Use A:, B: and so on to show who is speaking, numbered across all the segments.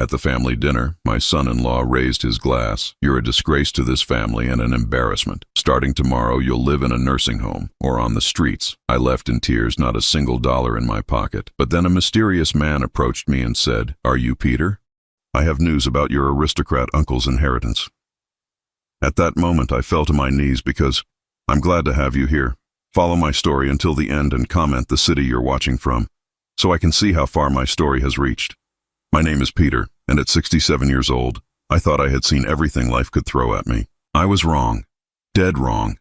A: At the family dinner, my son-in-law raised his glass. "You're a disgrace to this family and an embarrassment. Starting tomorrow, you'll live in a nursing home or on the streets." I left in tears, not a single dollar in my pocket. But then a mysterious man approached me and said, "Are you Peter? I have news about your aristocrat uncle's inheritance." At that moment, I fell to my knees because I'm glad to have you here. Follow my story until the end and comment the city you're watching from, so I can see how far my story has reached. My name is Peter, and at 67 years old, I thought I had seen everything life could throw at me. I was wrong. Dead wrong.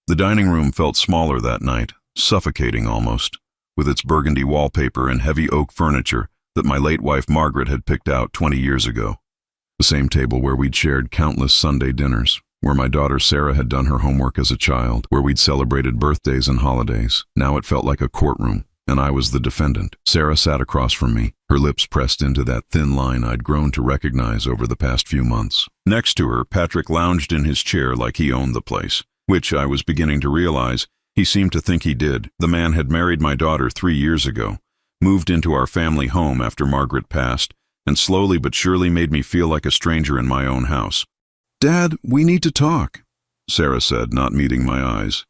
A: The dining room felt smaller that night, suffocating almost, with its burgundy wallpaper and heavy oak furniture that my late wife Margaret had picked out 20 years ago. The same table where we'd shared countless Sunday dinners, where my daughter Sarah had done her homework as a child, where we'd celebrated birthdays and holidays. Now it felt like a courtroom, and I was the defendant. Sarah sat across from me, her lips pressed into that thin line I'd grown to recognize over the past few months. Next to her, Patrick lounged in his chair like he owned the place, which I was beginning to realize he seemed to think he did. The man had married my daughter 3 years ago, moved into our family home after Margaret passed, and slowly but surely made me feel like a stranger in my own house. "Dad, we need to talk," Sarah said, not meeting my eyes.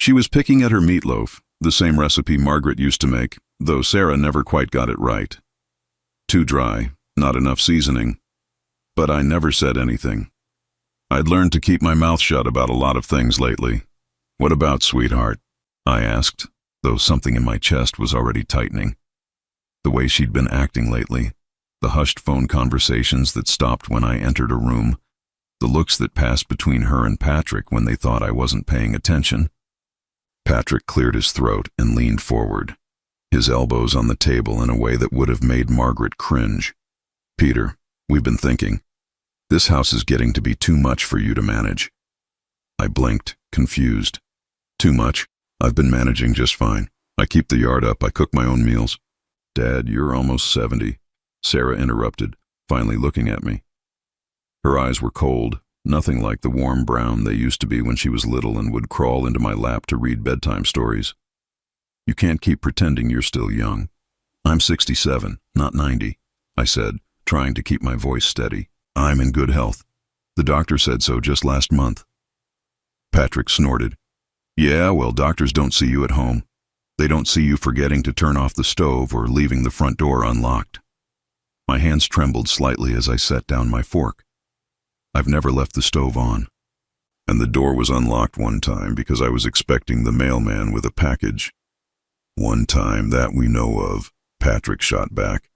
A: She was picking at her meatloaf, the same recipe Margaret used to make, though Sarah never quite got it right. Too dry, not enough seasoning. But I never said anything. I'd learned to keep my mouth shut about a lot of things lately. "What about, sweetheart?" I asked, though something in my chest was already tightening. The way she'd been acting lately, the hushed phone conversations that stopped when I entered a room, the looks that passed between her and Patrick when they thought I wasn't paying attention. Patrick cleared his throat and leaned forward, his elbows on the table in a way that would have made Margaret cringe. "Peter, we've been thinking. This house is getting to be too much for you to manage." I blinked, confused. "Too much? I've been managing just fine. I keep the yard up, I cook my own meals." "Dad, you're almost 70, Sarah interrupted, finally looking at me. Her eyes were cold, nothing like the warm brown they used to be when she was little and would crawl into my lap to read bedtime stories. "You can't keep pretending you're still young." "I'm 67, not 90, I said, trying to keep my voice steady. "I'm in good health. The doctor said so just last month." Patrick snorted. "Yeah, well, doctors don't see you at home. They don't see you forgetting to turn off the stove or leaving the front door unlocked." My hands trembled slightly as I set down my fork. I've never left the stove on. "And the door was unlocked one time because I was expecting the mailman with a package." "One time that we know of," Patrick shot back.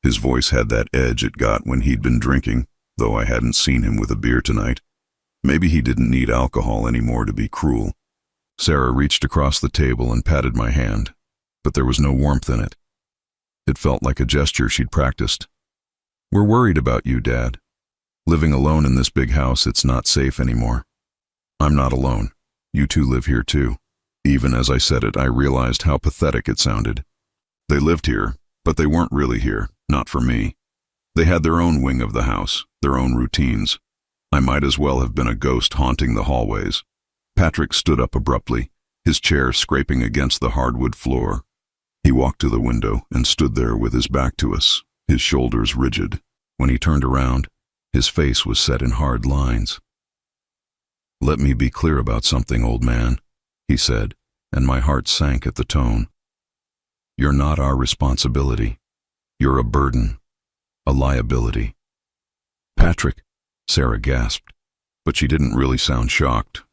A: His voice had that edge it got when he'd been drinking, though I hadn't seen him with a beer tonight. Maybe he didn't need alcohol anymore to be cruel. Sarah reached across the table and patted my hand, but there was no warmth in it. It felt like a gesture she'd practiced. "We're worried about you, Dad. Living alone in this big house, it's not safe anymore." "I'm not alone. You two live here too." Even as I said it, I realized how pathetic it sounded. They lived here, but they weren't really here, not for me. They had their own wing of the house, their own routines. I might as well have been a ghost haunting the hallways. Patrick stood up abruptly, his chair scraping against the hardwood floor. He walked to the window and stood there with his back to us, his shoulders rigid. When he turned around, his face was set in hard lines. "Let me be clear about something, old man," he said, and my heart sank at the tone. "You're not our responsibility. You're a burden, a liability." "Patrick," Sarah gasped, but she didn't really sound shocked.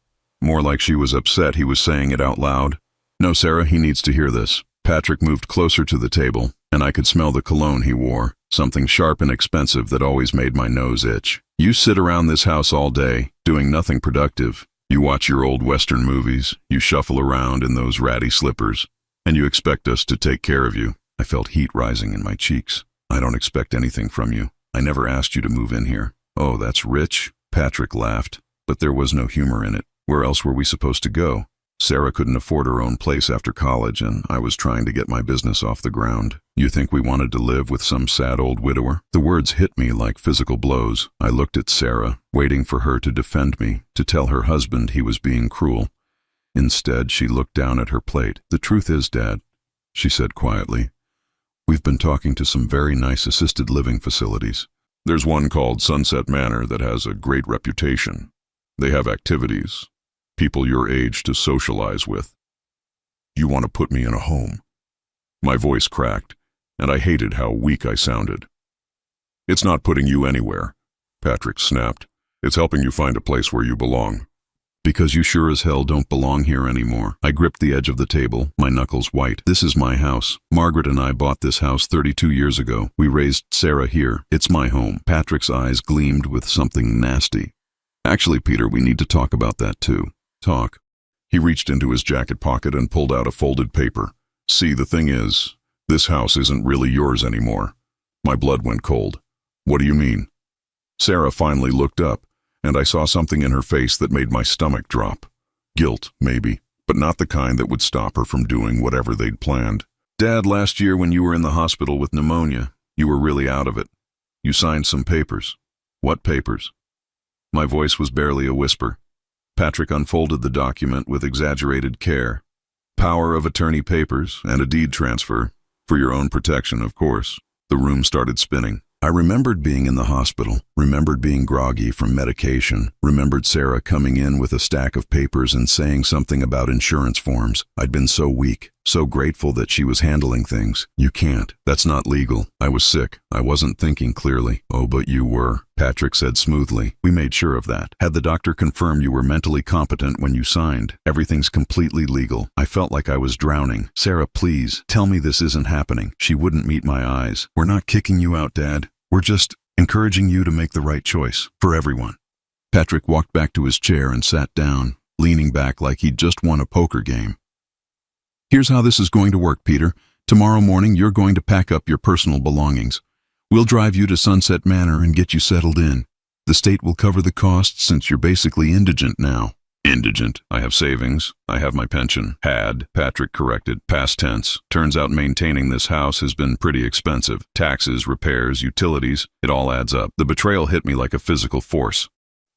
A: More like she was upset he was saying it out loud. "No, Sarah, he needs to hear this." Patrick moved closer to the table, and I could smell the cologne he wore, something sharp and expensive that always made my nose itch. "You sit around this house all day, doing nothing productive. You watch your old Western movies, you shuffle around in those ratty slippers, and you expect us to take care of you." I felt heat rising in my cheeks. "I don't expect anything from you. I never asked you to move in here." "Oh, that's rich," Patrick laughed, but there was no humor in it. Where else were we supposed to go? Sarah couldn't afford her own place after college, and I was trying to get my business off the ground. "You think we wanted to live with some sad old widower?" The words hit me like physical blows. I looked at Sarah, waiting for her to defend me, to tell her husband he was being cruel. Instead, she looked down at her plate. "The truth is, Dad," she said quietly, We've been talking to some very nice assisted living facilities. There's one called Sunset Manor that has a great reputation. They have activities, people your age to socialize with. You want to put me in a home? My voice cracked, and I hated how weak I sounded. It's not putting you anywhere, Patrick snapped. It's helping you find a place where you belong. Because you sure as hell don't belong here anymore. I gripped the edge of the table, my knuckles white. This is my house. Margaret and I bought this house 32 years ago. We raised Sarah here. It's my home. Patrick's eyes gleamed with something nasty. Actually, Peter, we need to talk about that too. Talk. He reached into his jacket pocket and pulled out a folded paper. See, the thing is, this house isn't really yours anymore. My blood went cold. What do you mean? Sarah finally looked up, and I saw something in her face that made my stomach drop. Guilt, maybe, but not the kind that would stop her from doing whatever they'd planned. Dad, last year when you were in the hospital with pneumonia, you were really out of it. You signed some papers. What papers? My voice was barely a whisper. Patrick unfolded the document with exaggerated care. Power of attorney papers and a deed transfer, for your own protection, of course. The room started spinning. I remembered being in the hospital, remembered being groggy from medication, remembered Sarah coming in with a stack of papers and saying something about insurance forms. I'd been so weak, so grateful that she was handling things. You can't. That's not legal. I was sick. I wasn't thinking clearly. Oh, but you were, Patrick said smoothly. We made sure of that. Had the doctor confirmed you were mentally competent when you signed. Everything's completely legal. I felt like I was drowning. Sarah, please, tell me this isn't happening. She wouldn't meet my eyes. We're not kicking you out, Dad. We're just encouraging you to make the right choice, for everyone. Patrick walked back to his chair and sat down, leaning back like he'd just won a poker game. Here's how this is going to work, Peter. Tomorrow morning, you're going to pack up your personal belongings. We'll drive you to Sunset Manor and get you settled in. The state will cover the costs since you're basically indigent now. Indigent. I have savings. I have my pension. Had, Patrick corrected, past tense. Turns out maintaining this house has been pretty expensive. Taxes, repairs, utilities, it all adds up. The betrayal hit me like a physical force.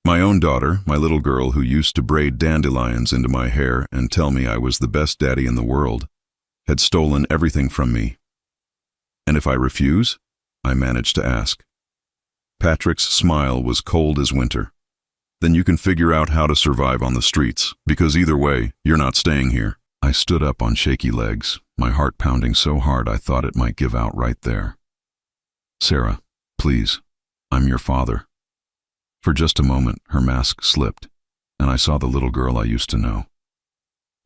A: My own daughter, my little girl who used to braid dandelions into my hair and tell me I was the best daddy in the world, had stolen everything from me. And if I refuse? I managed to ask. Patrick's smile was cold as winter. Then you can figure out how to survive on the streets, because either way, you're not staying here. I stood up on shaky legs, my heart pounding so hard I thought it might give out right there. Sarah, please, I'm your father. For just a moment, her mask slipped, and I saw the little girl I used to know.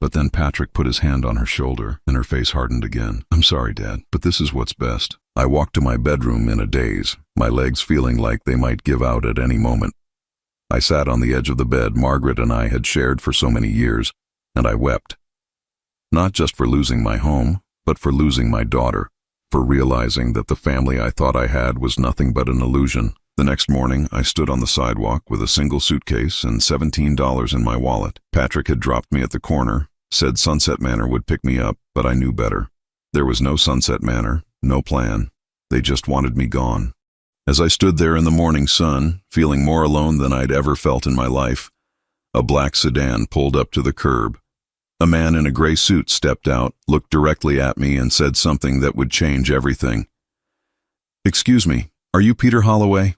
A: But then Patrick put his hand on her shoulder, and her face hardened again. I'm sorry, Dad, but this is what's best. I walked to my bedroom in a daze, my legs feeling like they might give out at any moment. I sat on the edge of the bed Margaret and I had shared for so many years, and I wept. Not just for losing my home, but for losing my daughter, for realizing that the family I thought I had was nothing but an illusion. The next morning, I stood on the sidewalk with a single suitcase and $17 in my wallet. Patrick had dropped me at the corner, said Sunset Manor would pick me up, but I knew better. There was no Sunset Manor, no plan. They just wanted me gone. As I stood there in the morning sun, feeling more alone than I'd ever felt in my life, a black sedan pulled up to the curb. A man in a gray suit stepped out, looked directly at me, and said something that would change everything. Excuse me, are you Peter Holloway?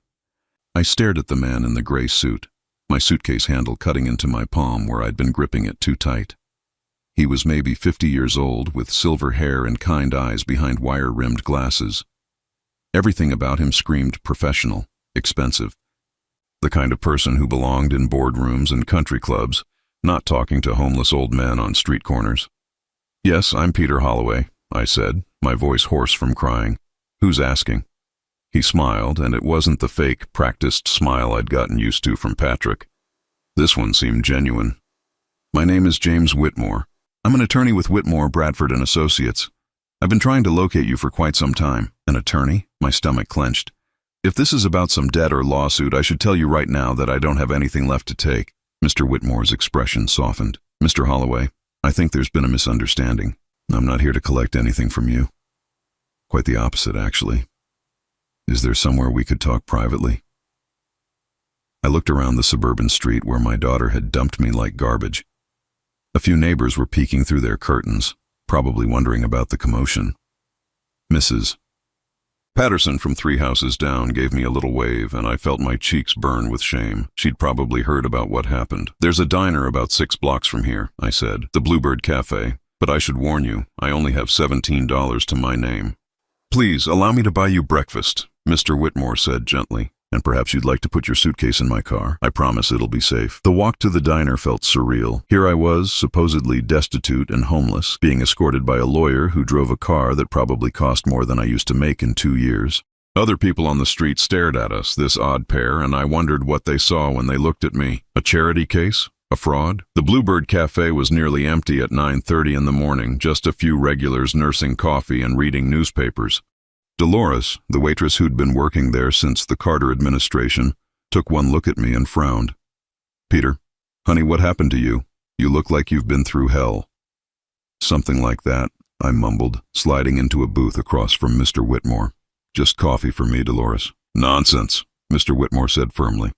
A: I stared at the man in the gray suit, my suitcase handle cutting into my palm where I'd been gripping it too tight. He was maybe 50 years old, with silver hair and kind eyes behind wire-rimmed glasses. Everything about him screamed professional, expensive. The kind of person who belonged in boardrooms and country clubs, not talking to homeless old men on street corners. Yes, I'm Peter Holloway, I said, my voice hoarse from crying. Who's asking? He smiled, and it wasn't the fake, practiced smile I'd gotten used to from Patrick. This one seemed genuine. My name is James Whitmore. I'm an attorney with Whitmore, Bradford & Associates. I've been trying to locate you for quite some time. An attorney? My stomach clenched. If this is about some debt or lawsuit, I should tell you right now that I don't have anything left to take. Mr. Whitmore's expression softened. Mr. Holloway, I think there's been a misunderstanding. I'm not here to collect anything from you. Quite the opposite, actually. Is there somewhere we could talk privately? I looked around the suburban street where my daughter had dumped me like garbage. A few neighbors were peeking through their curtains, probably wondering about the commotion. Mrs. Patterson from 3 houses down gave me a little wave, and I felt my cheeks burn with shame. She'd probably heard about what happened. "There's a diner about 6 blocks from here," I said, "the Bluebird Cafe. But I should warn you, I only have $17 to my name." "Please, allow me to buy you breakfast," Mr. Whitmore said gently. "And perhaps you'd like to put your suitcase in my car. I promise it'll be safe." The walk to the diner felt surreal. Here I was, supposedly destitute and homeless, being escorted by a lawyer who drove a car that probably cost more than I used to make in 2 years. Other people on the street stared at us, this odd pair, and I wondered what they saw when they looked at me. A charity case? A fraud? The Bluebird Cafe was nearly empty at 9:30 in the morning, just a few regulars nursing coffee and reading newspapers. Dolores, the waitress who'd been working there since the Carter administration, took one look at me and frowned. "Peter, honey, what happened to you? You look like you've been through hell." "Something like that," I mumbled, sliding into a booth across from Mr. Whitmore. "Just coffee for me, Dolores." "Nonsense," Mr. Whitmore said firmly.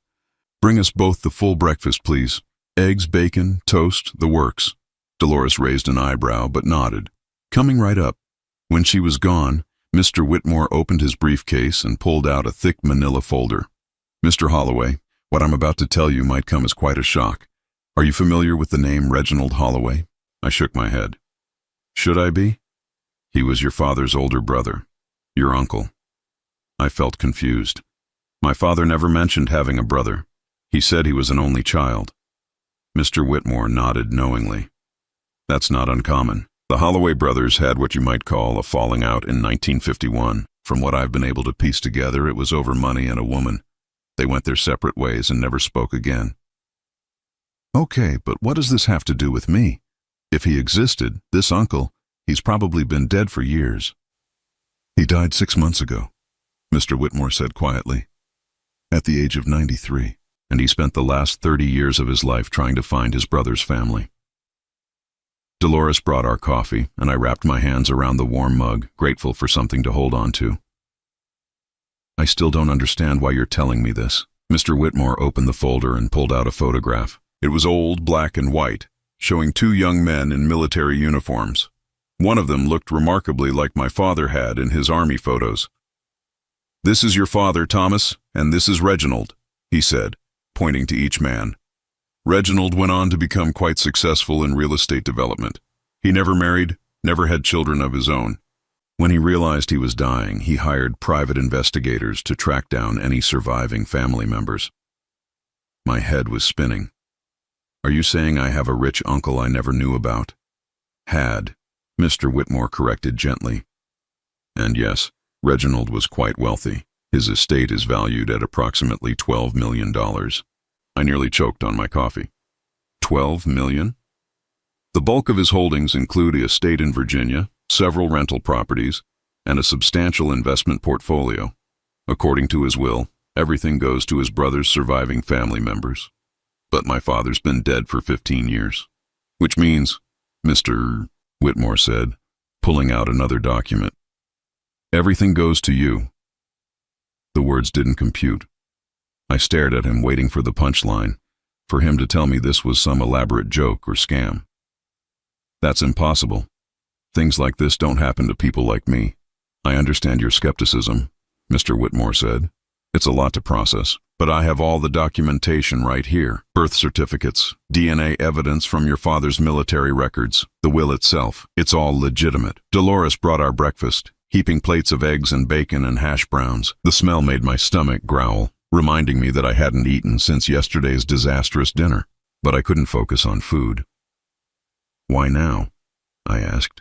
A: "Bring us both the full breakfast, please. Eggs, bacon, toast, the works." Dolores raised an eyebrow but nodded. "Coming right up." When she was gone, Mr. Whitmore opened his briefcase and pulled out a thick manila folder. "Mr. Holloway, what I'm about to tell you might come as quite a shock. Are you familiar with the name Reginald Holloway?" I shook my head. "Should I be?" "He was your father's older brother. Your uncle." I felt confused. My father never mentioned having a brother. He said he was an only child. Mr. Whitmore nodded knowingly. "That's not uncommon. The Holloway brothers had what you might call a falling out in 1951. From what I've been able to piece together, it was over money and a woman. They went their separate ways and never spoke again." "Okay, but what does this have to do with me? If he existed, this uncle, he's probably been dead for years." "He died 6 months ago," Mr. Whitmore said quietly, "at the age of 93, and he spent the last 30 years of his life trying to find his brother's family." Dolores brought our coffee, and I wrapped my hands around the warm mug, grateful for something to hold on to. "I still don't understand why you're telling me this." Mr. Whitmore opened the folder and pulled out a photograph. It was old, black and white, showing 2 young men in military uniforms. One of them looked remarkably like my father had in his army photos. "This is your father, Thomas, and this is Reginald," he said, pointing to each man. Reginald went on to become quite successful in real estate development. He never married, never had children of his own. When he realized he was dying, he hired private investigators to track down any surviving family members. My head was spinning. "Are you saying I have a rich uncle I never knew about?" "Had," Mr. Whitmore corrected gently. "And yes, Reginald was quite wealthy. His estate is valued at approximately $12 million. I nearly choked on my coffee. 12 million? The bulk of his holdings include a estate in Virginia, several rental properties, and a substantial investment portfolio. According to his will, everything goes to his brother's surviving family members. But my father's been dead for 15 years. Which means," Mr. Whitmore said, pulling out another document, "everything goes to you." The words didn't compute. I stared at him, waiting for the punchline, for him to tell me this was some elaborate joke or scam. "That's impossible. Things like this don't happen to people like me." "I understand your skepticism," Mr. Whitmore said. "It's a lot to process, but I have all the documentation right here. Birth certificates, DNA evidence from your father's military records, the will itself. It's all legitimate." Dolores brought our breakfast, heaping plates of eggs and bacon and hash browns. The smell made my stomach growl, reminding me that I hadn't eaten since yesterday's disastrous dinner. But I couldn't focus on food. "Why now?" I asked.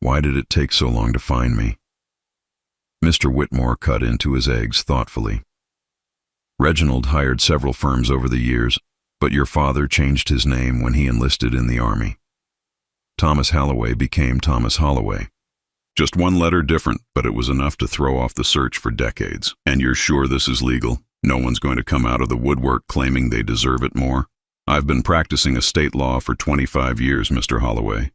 A: "Why did it take so long to find me?" Mr. Whitmore cut into his eggs thoughtfully. "Reginald hired several firms over the years, but your father changed his name when he enlisted in the Army. Thomas Holloway became Thomas Holloway. Just one letter different, but it was enough to throw off the search for decades. And you're sure this is legal? No one's going to come out of the woodwork claiming they deserve it more? I've been practicing estate law for 25 years, Mr. Holloway.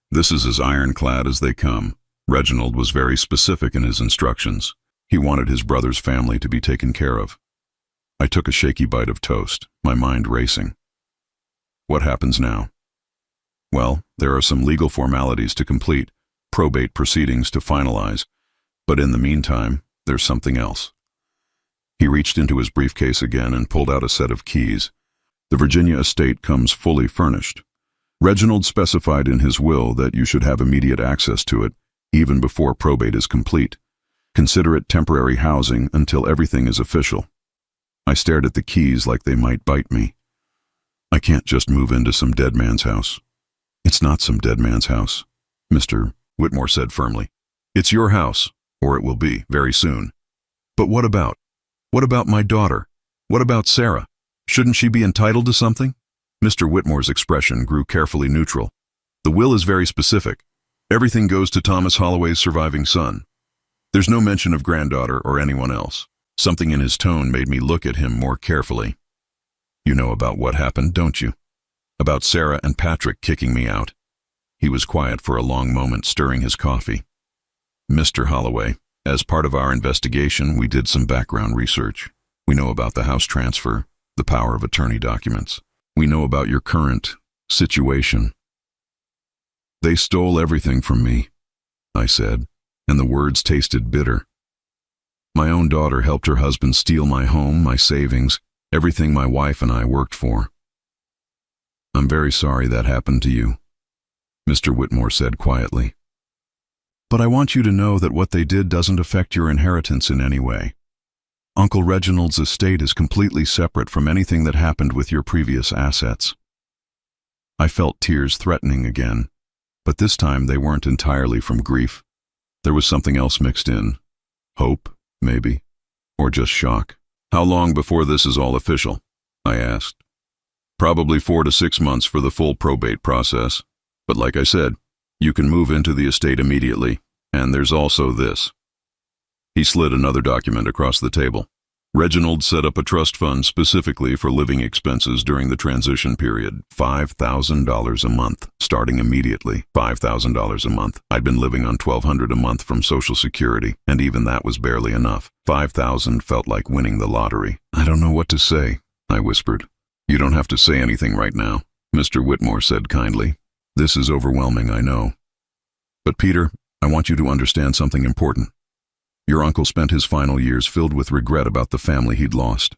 A: This is as ironclad as they come." Reginald was very specific in his instructions. He wanted his brother's family to be taken care of. I took a shaky bite of toast, my mind racing. "What happens now?" "Well, there are some legal formalities to complete, probate proceedings to finalize, But in the meantime, there's something else. He reached into his briefcase again and pulled out a set of keys. The Virginia estate comes fully furnished. Reginald specified in his will that you should have immediate access to it, even before probate is complete. Consider it temporary housing until everything is official. I stared at the keys like they might bite me. I can't just move into some dead man's house. It's not some dead man's house, Mr. Whitmore said firmly. It's your house, or it will be, very soon. But what about? What about my daughter? What about Sarah? Shouldn't she be entitled to something? Mr. Whitmore's expression grew carefully neutral. The will is very specific. Everything goes to Thomas Holloway's surviving son. There's no mention of granddaughter or anyone else. Something in his tone made me look at him more carefully. You know about what happened, don't you? About Sarah and Patrick kicking me out. He was quiet for a long moment, stirring his coffee. Mr. Holloway, as part of our investigation, we did some background research. We know about the house transfer, the power of attorney documents. We know about your current situation. They stole everything from me, I said, and the words tasted bitter. My own daughter helped her husband steal my home, my savings, everything my wife and I worked for. I'm very sorry that happened to you, Mr. Whitmore said quietly. But I want you to know that what they did doesn't affect your inheritance in any way. Uncle Reginald's estate is completely separate from anything that happened with your previous assets. I felt tears threatening again, but this time they weren't entirely from grief. There was something else mixed in. Hope, maybe, or just shock. How long before this is all official? I asked. Probably 4 to 6 months for the full probate process. But like I said, you can move into the estate immediately, and there's also this. He slid another document across the table. Reginald set up a trust fund specifically for living expenses during the transition period. $5,000 a month, starting immediately. $5,000 a month. I'd been living on $1,200 a month from Social Security, and even that was barely enough. $5,000 felt like winning the lottery. I don't know what to say, I whispered. You don't have to say anything right now, Mr. Whitmore said kindly. This is overwhelming, I know. But Peter, I want you to understand something important. Your uncle spent his final years filled with regret about the family he'd lost.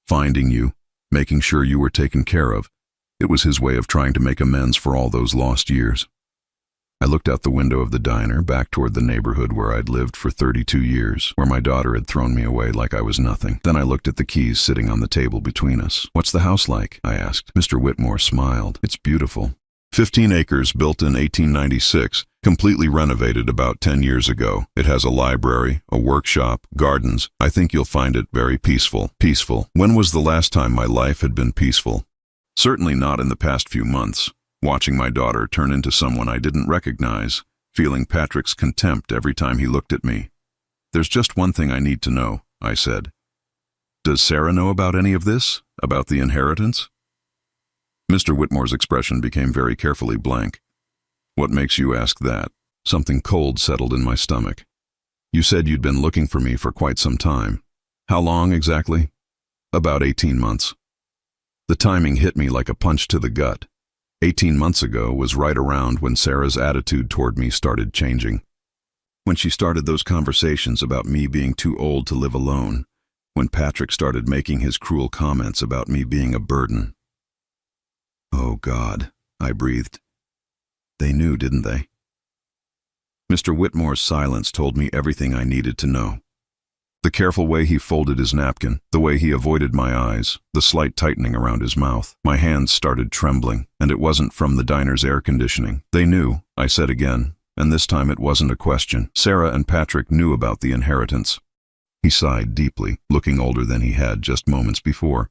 A: Finding you, making sure you were taken care of, it was his way of trying to make amends for all those lost years. I looked out the window of the diner, back toward the neighborhood where I'd lived for 32 years, where my daughter had thrown me away like I was nothing. Then I looked at the keys sitting on the table between us. What's the house like? I asked. Mr. Whitmore smiled. It's beautiful. 15 acres, built in 1896, completely renovated about 10 years ago. It has a library, a workshop, gardens. I think you'll find it very peaceful. Peaceful. When was the last time my life had been peaceful? Certainly not in the past few months. Watching my daughter turn into someone I didn't recognize, feeling Patrick's contempt every time he looked at me. There's just one thing I need to know, I said. Does Sarah know about any of this? About the inheritance? Mr. Whitmore's expression became very carefully blank. What makes you ask that? Something cold settled in my stomach. You said you'd been looking for me for quite some time. How long exactly? About 18 months. The timing hit me like a punch to the gut. 18 months ago was right around when Sarah's attitude toward me started changing. When she started those conversations about me being too old to live alone. When Patrick started making his cruel comments about me being a burden. Oh, God, I breathed. They knew, didn't they? Mr. Whitmore's silence told me everything I needed to know. The careful way he folded his napkin, the way he avoided my eyes, the slight tightening around his mouth. My hands started trembling, and it wasn't from the diner's air conditioning. They knew, I said again, and this time it wasn't a question. Sarah and Patrick knew about the inheritance. He sighed deeply, looking older than he had just moments before.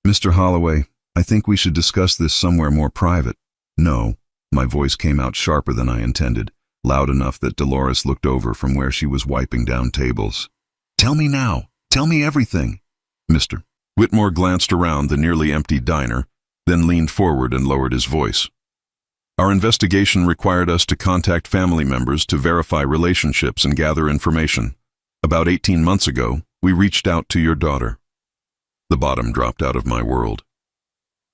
A: Mr. Holloway, I think we should discuss this somewhere more private. No, my voice came out sharper than I intended, loud enough that Dolores looked over from where she was wiping down tables. Tell me now. Tell me everything. Mr. Whitmore glanced around the nearly empty diner, then leaned forward and lowered his voice. Our investigation required us to contact family members to verify relationships and gather information. About 18 months ago, we reached out to your daughter. The bottom dropped out of my world.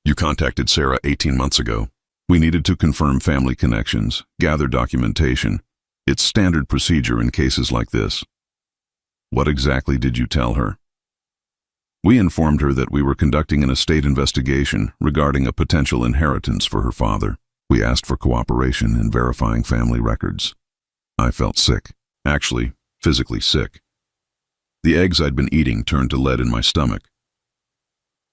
A: You contacted Sarah 18 months ago. We needed to confirm family connections, gather documentation. It's standard procedure in cases like this. What exactly did you tell her? We informed her that we were conducting an estate investigation regarding a potential inheritance for her father. We asked for cooperation in verifying family records. I felt sick. Actually, physically sick. The eggs I'd been eating turned to lead in my stomach.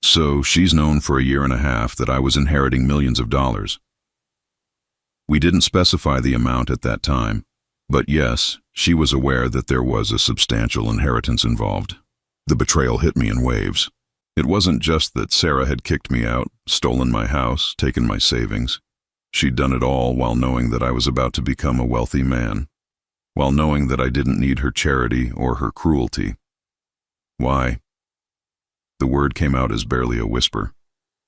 A: So she's known for a year and a half that I was inheriting millions of dollars. We didn't specify the amount at that time, but yes, she was aware that there was a substantial inheritance involved. The betrayal hit me in waves. It wasn't just that Sarah had kicked me out, stolen my house, taken my savings. She'd done it all while knowing that I was about to become a wealthy man, while knowing that I didn't need her charity or her cruelty. Why? The word came out as barely a whisper.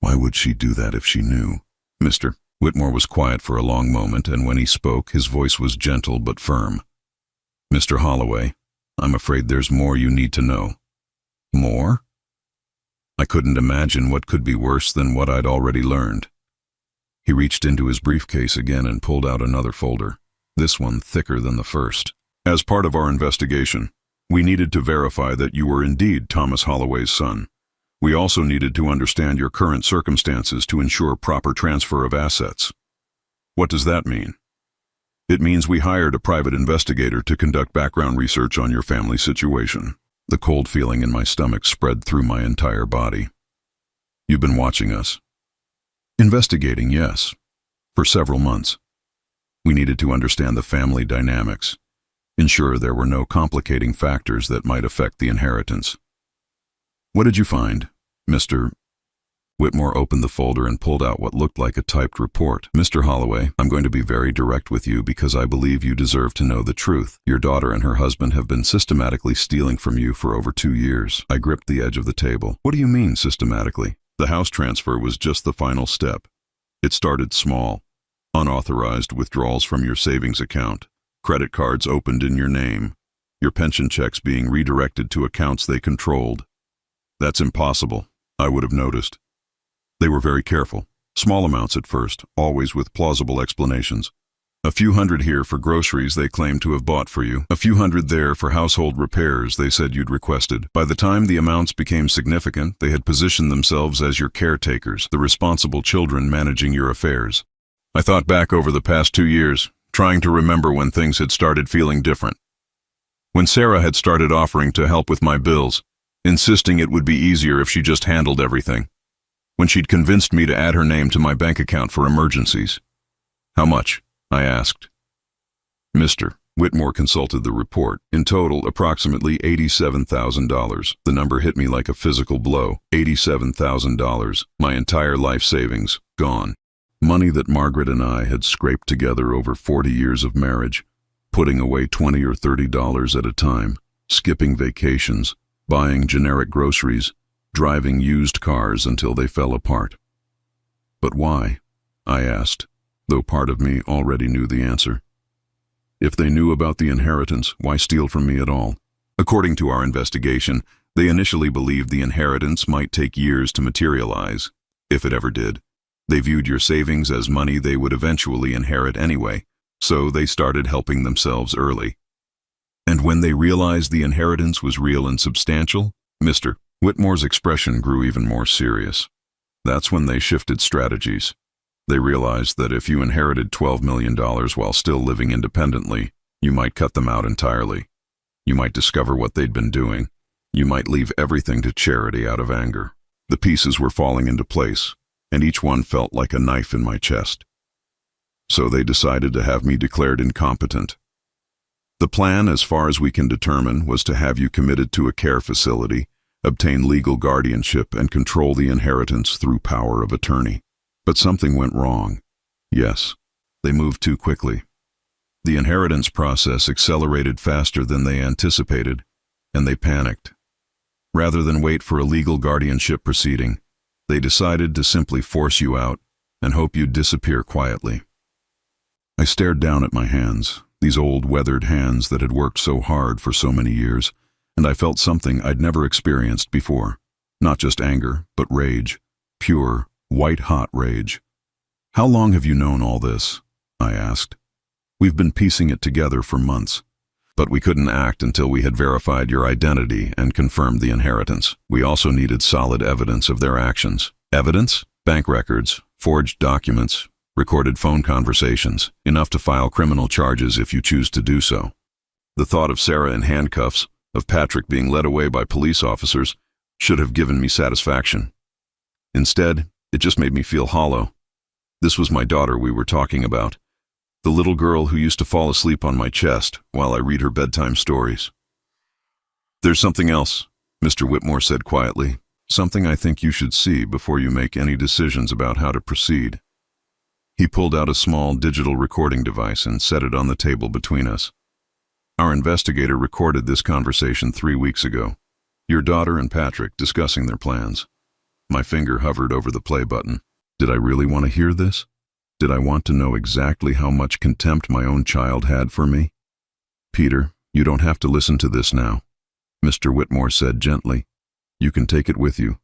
A: Why would she do that if she knew? Mr. Whitmore was quiet for a long moment, and when he spoke, his voice was gentle but firm. Mr. Holloway, I'm afraid there's more you need to know. More? I couldn't imagine what could be worse than what I'd already learned. He reached into his briefcase again and pulled out another folder, this one thicker than the first. As part of our investigation, we needed to verify that you were indeed Thomas Holloway's son. We also needed to understand your current circumstances to ensure proper transfer of assets. What does that mean? It means we hired a private investigator to conduct background research on your family situation. The cold feeling in my stomach spread through my entire body. You've been watching us. Investigating, yes, for several months. We needed to understand the family dynamics, ensure there were no complicating factors that might affect the inheritance. What did you find, Mr. Whitmore opened the folder and pulled out what looked like a typed report. Mr. Holloway, I'm going to be very direct with you because I believe you deserve to know the truth. Your daughter and her husband have been systematically stealing from you for over 2 years. I gripped the edge of the table. What do you mean, systematically? The house transfer was just the final step. It started small. Unauthorized withdrawals from your savings account, credit cards opened in your name, your pension checks being redirected to accounts they controlled. That's impossible, I would have noticed. They were very careful, small amounts at first, always with plausible explanations. A few hundred here for groceries they claimed to have bought for you, a few hundred there for household repairs they said you'd requested. By the time the amounts became significant, they had positioned themselves as your caretakers, the responsible children managing your affairs. I thought back over the past 2 years, trying to remember when things had started feeling different. When Sarah had started offering to help with my bills, insisting it would be easier if she just handled everything. When she'd convinced me to add her name to my bank account for emergencies. How much? I asked. Mr. Whitmore consulted the report. In total, approximately $87,000. The number hit me like a physical blow. $87,000. My entire life savings, gone. Money that Margaret and I had scraped together over 40 years of marriage, putting away $20 or $30 at a time, skipping vacations, buying generic groceries, driving used cars until they fell apart. But why? I asked, though part of me already knew the answer. If they knew about the inheritance, why steal from me at all? According to our investigation, they initially believed the inheritance might take years to materialize, if it ever did. They viewed your savings as money they would eventually inherit anyway, so they started helping themselves early. And when they realized the inheritance was real and substantial, Mr. Whitmore's expression grew even more serious. That's when they shifted strategies. They realized that if you inherited $12 million while still living independently, you might cut them out entirely. You might discover what they'd been doing. You might leave everything to charity out of anger. The pieces were falling into place, and each one felt like a knife in my chest. So they decided to have me declared incompetent. The plan, as far as we can determine, was to have you committed to a care facility, obtain legal guardianship, and control the inheritance through power of attorney. But something went wrong. Yes, they moved too quickly. The inheritance process accelerated faster than they anticipated, and they panicked. Rather than wait for a legal guardianship proceeding, they decided to simply force you out and hope you'd disappear quietly. I stared down at my hands, these old weathered hands that had worked so hard for so many years, and I felt something I'd never experienced before. Not just anger, but rage. Pure, white-hot rage. How long have you known all this? I asked. We've been piecing it together for months, but we couldn't act until we had verified your identity and confirmed the inheritance. We also needed solid evidence of their actions. Evidence? Bank records, forged documents, recorded phone conversations, enough to file criminal charges if you choose to do so. The thought of Sarah in handcuffs, of Patrick being led away by police officers, should have given me satisfaction. Instead, it just made me feel hollow. This was my daughter we were talking about, the little girl who used to fall asleep on my chest while I read her bedtime stories. "There's something else," Mr. Whitmore said quietly, "something I think you should see before you make any decisions about how to proceed." He pulled out a small digital recording device and set it on the table between us. "Our investigator recorded this conversation 3 weeks ago. Your daughter and Patrick discussing their plans." My finger hovered over the play button. Did I really want to hear this? Did I want to know exactly how much contempt my own child had for me? "Peter, you don't have to listen to this now," Mr. Whitmore said gently. "You can take it with you.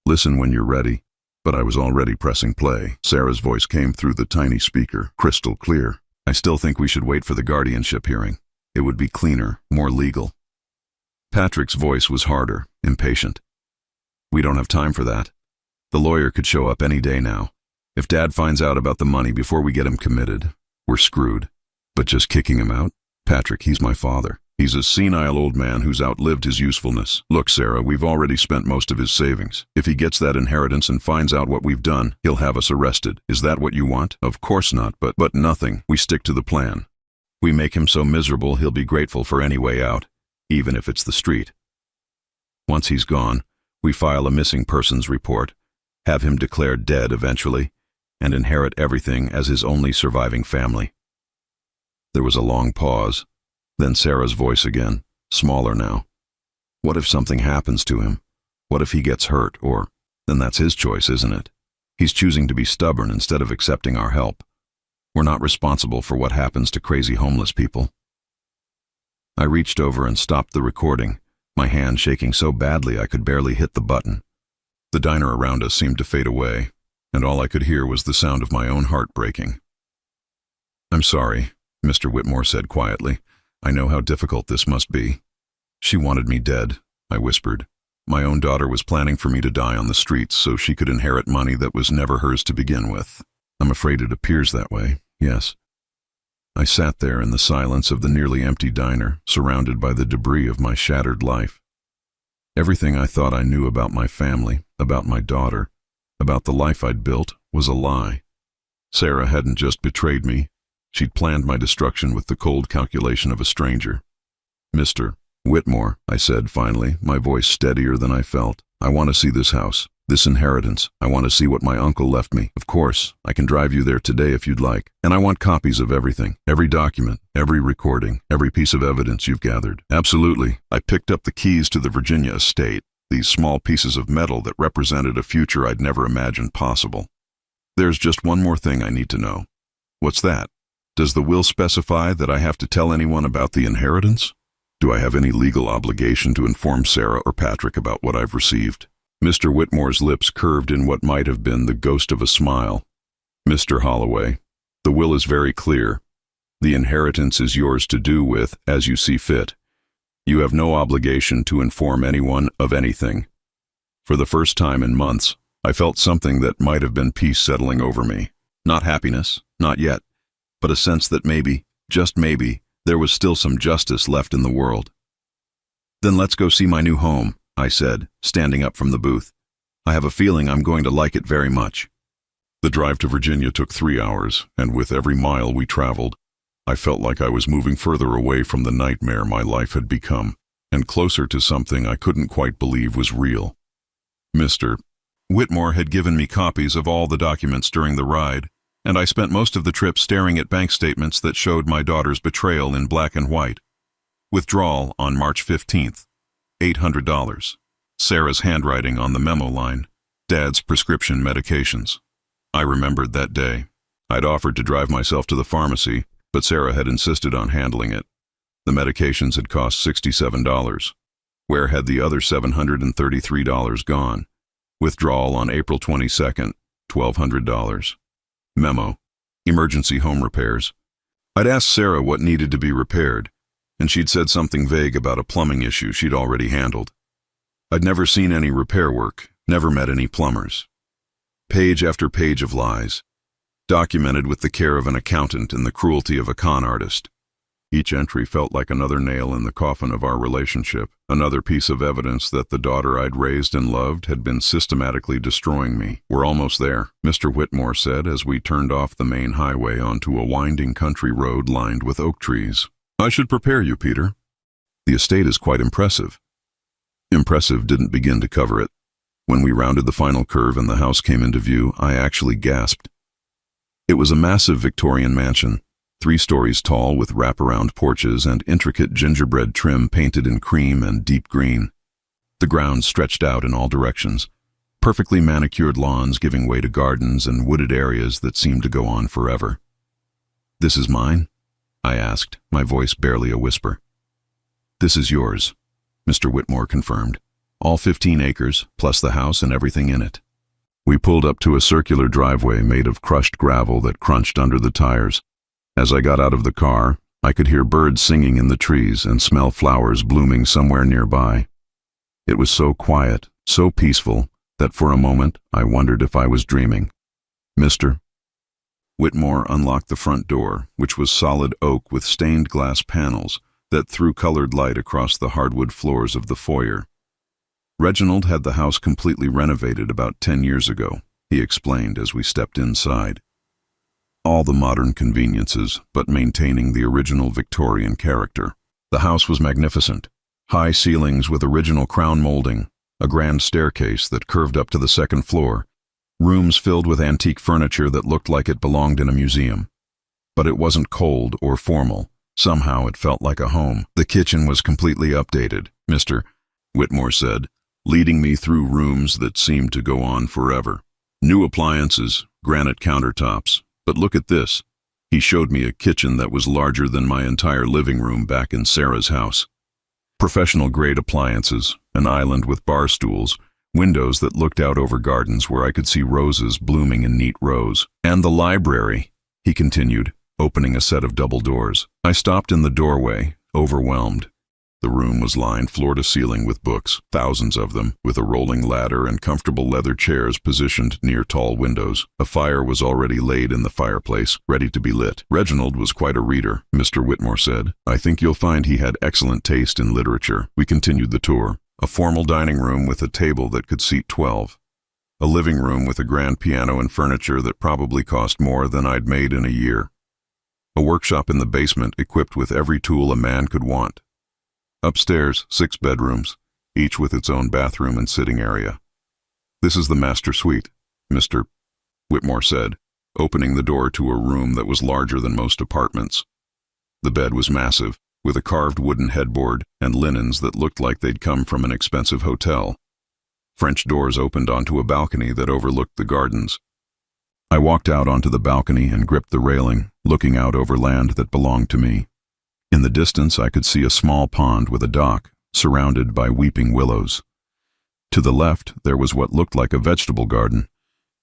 A: Listen when you're ready." But I was already pressing play. Sarah's voice came through the tiny speaker, crystal clear. "I still think we should wait for the guardianship hearing. It would be cleaner, more legal." Patrick's voice was harder, impatient. "We don't have time for that. The lawyer could show up any day now. If Dad finds out about the money before we get him committed, we're screwed. But just kicking him out? Patrick, he's my father. He's a senile old man who's outlived his usefulness. Look, Sarah, we've already spent most of his savings. If he gets that inheritance and finds out what we've done, he'll have us arrested. Is that what you want? Of course not, but nothing. We stick to the plan. We make him so miserable he'll be grateful for any way out, even if it's the street. Once he's gone, we file a missing persons report, have him declared dead eventually, and inherit everything as his only surviving family." There was a long pause, then Sarah's voice again, smaller now. "What if something happens to him? What if he gets hurt, or, then that's his choice, isn't it? He's choosing to be stubborn instead of accepting our help. We're not responsible for what happens to crazy homeless people." I reached over and stopped the recording, my hand shaking so badly I could barely hit the button. The diner around us seemed to fade away, and all I could hear was the sound of my own heart breaking. "I'm sorry," Mr. Whitmore said quietly. "I know how difficult this must be." "She wanted me dead," I whispered. "My own daughter was planning for me to die on the streets so she could inherit money that was never hers to begin with. I'm afraid it appears that way, yes." I sat there in the silence of the nearly empty diner, surrounded by the debris of my shattered life. Everything I thought I knew about my family, about my daughter, about the life I'd built, was a lie. Sarah hadn't just betrayed me. She'd planned my destruction with the cold calculation of a stranger. "Mr. Whitmore," I said finally, my voice steadier than I felt, "I want to see this house, this inheritance. I want to see what my uncle left me. Of course, I can drive you there today if you'd like. And I want copies of everything, every document, every recording, every piece of evidence you've gathered." "Absolutely." I picked up the keys to the Virginia estate, these small pieces of metal that represented a future I'd never imagined possible. "There's just one more thing I need to know." "What's that?" "Does the will specify that I have to tell anyone about the inheritance? Do I have any legal obligation to inform Sarah or Patrick about what I've received?" Mr. Whitmore's lips curved in what might have been the ghost of a smile. "Mr. Holloway, the will is very clear. The inheritance is yours to do with as you see fit. You have no obligation to inform anyone of anything." For the first time in months, I felt something that might have been peace settling over me. Not happiness, not yet, but a sense that maybe, just maybe, there was still some justice left in the world. "Then let's go see my new home," I said, standing up from the booth. "I have a feeling I'm going to like it very much." The drive to Virginia took 3 hours, and with every mile we traveled, I felt like I was moving further away from the nightmare my life had become, and closer to something I couldn't quite believe was real. Mr. Whitmore had given me copies of all the documents during the ride, and I spent most of the trip staring at bank statements that showed my daughter's betrayal in black and white. Withdrawal on March 15th, $800. Sarah's handwriting on the memo line, Dad's prescription medications. I remembered that day. I'd offered to drive myself to the pharmacy, but Sarah had insisted on handling it. The medications had cost $67. Where had the other $733 gone? Withdrawal on April 22nd, $1,200. Memo: emergency home repairs. I'd asked Sarah what needed to be repaired, and she'd said something vague about a plumbing issue she'd already handled. I'd never seen any repair work, never met any plumbers. Page after page of lies, documented with the care of an accountant and the cruelty of a con artist. Each entry felt like another nail in the coffin of our relationship, another piece of evidence that the daughter I'd raised and loved had been systematically destroying me. "We're almost there," Mr. Whitmore said as we turned off the main highway onto a winding country road lined with oak trees. "I should prepare you, Peter. The estate is quite impressive." Impressive didn't begin to cover it. When we rounded the final curve and the house came into view, I actually gasped. It was a massive Victorian mansion, 3 stories tall with wraparound porches and intricate gingerbread trim painted in cream and deep green. The grounds stretched out in all directions, perfectly manicured lawns giving way to gardens and wooded areas that seemed to go on forever. "This is mine?" I asked, my voice barely a whisper. "This is yours," Mr. Whitmore confirmed. "All 15 acres, plus the house and everything in it." We pulled up to a circular driveway made of crushed gravel that crunched under the tires. As I got out of the car, I could hear birds singing in the trees and smell flowers blooming somewhere nearby. It was so quiet, so peaceful, that for a moment I wondered if I was dreaming. "Mr. Whitmore unlocked the front door, which was solid oak with stained glass panels that threw colored light across the hardwood floors of the foyer. Reginald had the house completely renovated about 10 years ago, he explained as we stepped inside. All the modern conveniences, but maintaining the original Victorian character. The house was magnificent. High ceilings with original crown molding, a grand staircase that curved up to the 2nd floor, rooms filled with antique furniture that looked like it belonged in a museum. But it wasn't cold or formal. Somehow it felt like a home. "The kitchen was completely updated," Mr. Whitmore said, leading me through rooms that seemed to go on forever. "New appliances, granite countertops. But look at this." He showed me a kitchen that was larger than my entire living room back in Sarah's house. Professional-grade appliances, an island with bar stools, windows that looked out over gardens where I could see roses blooming in neat rows. "And the library," he continued, opening a set of double doors. I stopped in the doorway, overwhelmed. The room was lined floor to ceiling with books, thousands of them, with a rolling ladder and comfortable leather chairs positioned near tall windows. A fire was already laid in the fireplace, ready to be lit. "Reginald was quite a reader," Mr. Whitmore said. "I think you'll find he had excellent taste in literature." We continued the tour. A formal dining room with a table that could seat 12. A living room with a grand piano and furniture that probably cost more than I'd made in a year. A workshop in the basement equipped with every tool a man could want. Upstairs, 6 bedrooms, each with its own bathroom and sitting area. "This is the master suite," Mr. Whitmore said, opening the door to a room that was larger than most apartments. The bed was massive, with a carved wooden headboard and linens that looked like they'd come from an expensive hotel. French doors opened onto a balcony that overlooked the gardens. I walked out onto the balcony and gripped the railing, looking out over land that belonged to me. In the distance, I could see a small pond with a dock, surrounded by weeping willows. To the left, there was what looked like a vegetable garden,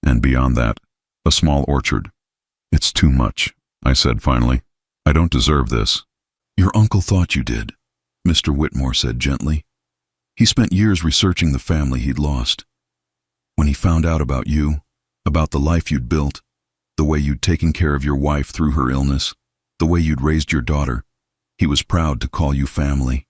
A: and beyond that, a small orchard. "It's too much," I said finally. "I don't deserve this." "Your uncle thought you did," Mr. Whitmore said gently. "He spent years researching the family he'd lost. When he found out about you, about the life you'd built, the way you'd taken care of your wife through her illness, the way you'd raised your daughter, he was proud to call you family.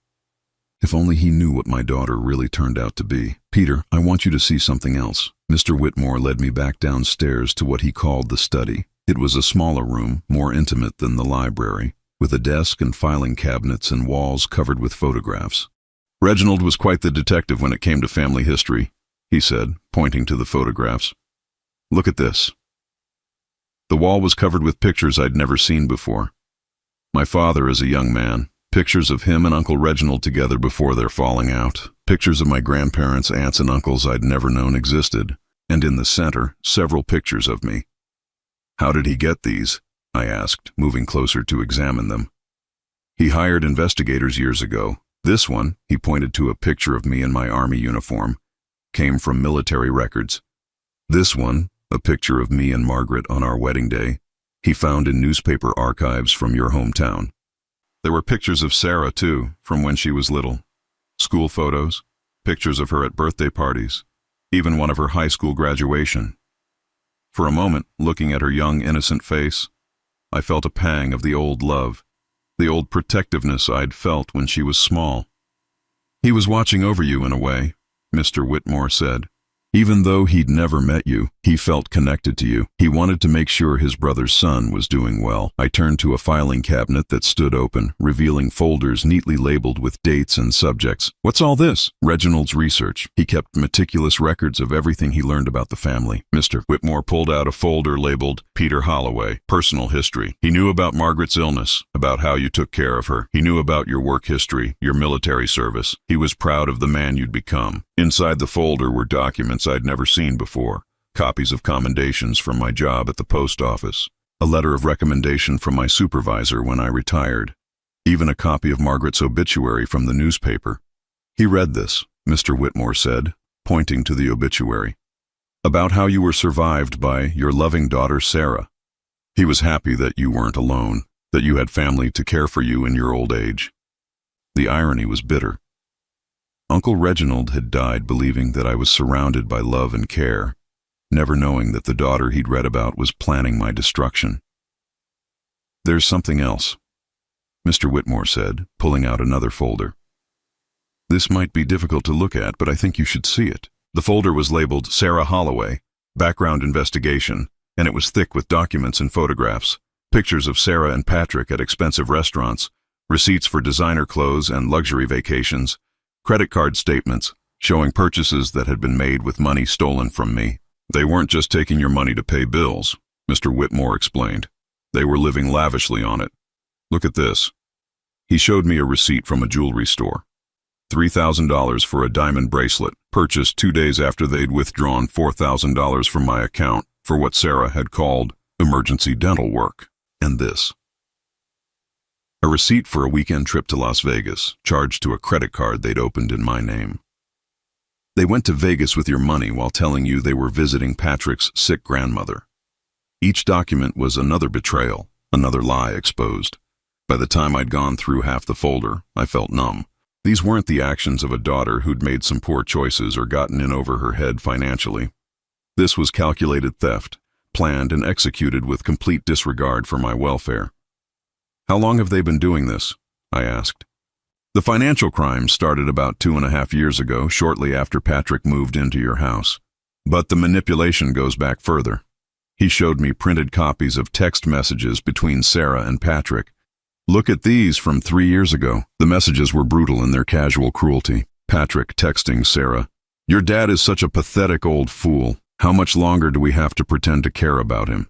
A: If only he knew what my daughter really turned out to be." "Peter, I want you to see something else." Mr. Whitmore led me back downstairs to what he called the study. It was a smaller room, more intimate than the library, with a desk and filing cabinets and walls covered with photographs. "Reginald was quite the detective when it came to family history," he said, pointing to the photographs. "Look at this." The wall was covered with pictures I'd never seen before. My father as a young man, pictures of him and Uncle Reginald together before their falling out, pictures of my grandparents, aunts, and uncles I'd never known existed, and in the center, several pictures of me. "How did he get these?" I asked, moving closer to examine them. "He hired investigators years ago. This one," he pointed to a picture of me in my army uniform, "came from military records. This one, a picture of me and Margaret on our wedding day, he found in newspaper archives from your hometown. There were pictures of Sarah, too, from when she was little. School photos, pictures of her at birthday parties, even one of her high school graduation. For a moment, looking at her young, innocent face, I felt a pang of the old love, the old protectiveness I'd felt when she was small. "He was watching over you in a way," Mr. Whitmore said. "Even though he'd never met you, he felt connected to you. He wanted to make sure his brother's son was doing well." I turned to a filing cabinet that stood open, revealing folders neatly labeled with dates and subjects. "What's all this?" "Reginald's research. He kept meticulous records of everything he learned about the family." Mr. Whitmore pulled out a folder labeled Peter Holloway, Personal History. "He knew about Margaret's illness, about how you took care of her. He knew about your work history, your military service. He was proud of the man you'd become." Inside the folder were documents I'd never seen before, copies of commendations from my job at the post office, a letter of recommendation from my supervisor when I retired, even a copy of Margaret's obituary from the newspaper. "He read this," Mr. Whitmore said, pointing to the obituary, "about how you were survived by your loving daughter Sarah. He was happy that you weren't alone, that you had family to care for you in your old age." The irony was bitter. Uncle Reginald had died believing that I was surrounded by love and care, never knowing that the daughter he'd read about was planning my destruction. "There's something else," Mr. Whitmore said, pulling out another folder. "This might be difficult to look at, but I think you should see it." The folder was labeled Sarah Holloway, Background Investigation, and it was thick with documents and photographs, pictures of Sarah and Patrick at expensive restaurants, receipts for designer clothes and luxury vacations, credit card statements showing purchases that had been made with money stolen from me. "They weren't just taking your money to pay bills," Mr. Whitmore explained. "They were living lavishly on it. Look at this." He showed me a receipt from a jewelry store. $3,000 for a diamond bracelet, purchased 2 days after they'd withdrawn $4,000 from my account for what Sarah had called emergency dental work. And this. A receipt for a weekend trip to Las Vegas, charged to a credit card they'd opened in my name. "They went to Vegas with your money while telling you they were visiting Patrick's sick grandmother." Each document was another betrayal, another lie exposed. By the time I'd gone through half the folder, I felt numb. These weren't the actions of a daughter who'd made some poor choices or gotten in over her head financially. This was calculated theft, planned and executed with complete disregard for my welfare. "How long have they been doing this?" I asked. "The financial crimes started about 2.5 years ago, shortly after Patrick moved into your house. But the manipulation goes back further." He showed me printed copies of text messages between Sarah and Patrick. "Look at these from 3 years ago." The messages were brutal in their casual cruelty. Patrick texting Sarah, "Your dad is such a pathetic old fool. How much longer do we have to pretend to care about him?"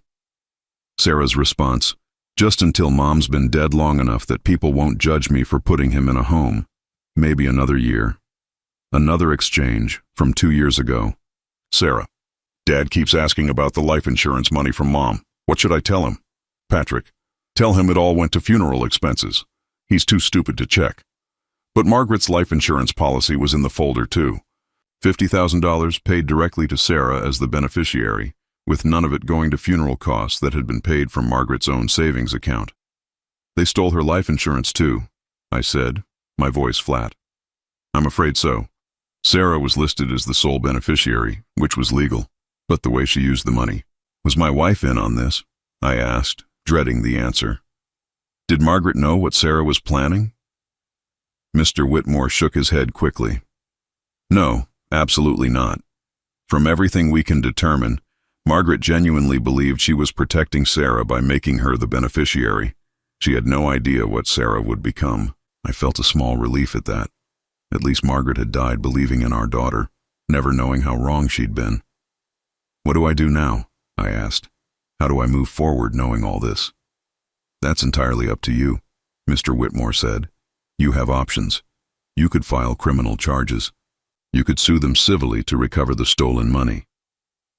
A: Sarah's response, "Just until Mom's been dead long enough that people won't judge me for putting him in a home. Maybe another year." Another exchange from 2 years ago. Sarah, "Dad keeps asking about the life insurance money from Mom. What should I tell him?" Patrick, "Tell him it all went to funeral expenses. He's too stupid to check." But Margaret's life insurance policy was in the folder too. $50,000 paid directly to Sarah as the beneficiary, with none of it going to funeral costs that had been paid from Margaret's own savings account. "They stole her life insurance too," I said, my voice flat. "I'm afraid so. Sarah was listed as the sole beneficiary, which was legal, but the way she used the money." "Was my wife in on this?" I asked, dreading the answer. "Did Margaret know what Sarah was planning?" Mr. Whitmore shook his head quickly. "No, absolutely not. From everything we can determine, Margaret genuinely believed she was protecting Sarah by making her the beneficiary. She had no idea what Sarah would become." I felt a small relief at that. At least Margaret had died believing in our daughter, never knowing how wrong she'd been. "What do I do now?" I asked. "How do I move forward knowing all this?" "That's entirely up to you," Mr. Whitmore said. "You have options. You could file criminal charges. You could sue them civilly to recover the stolen money.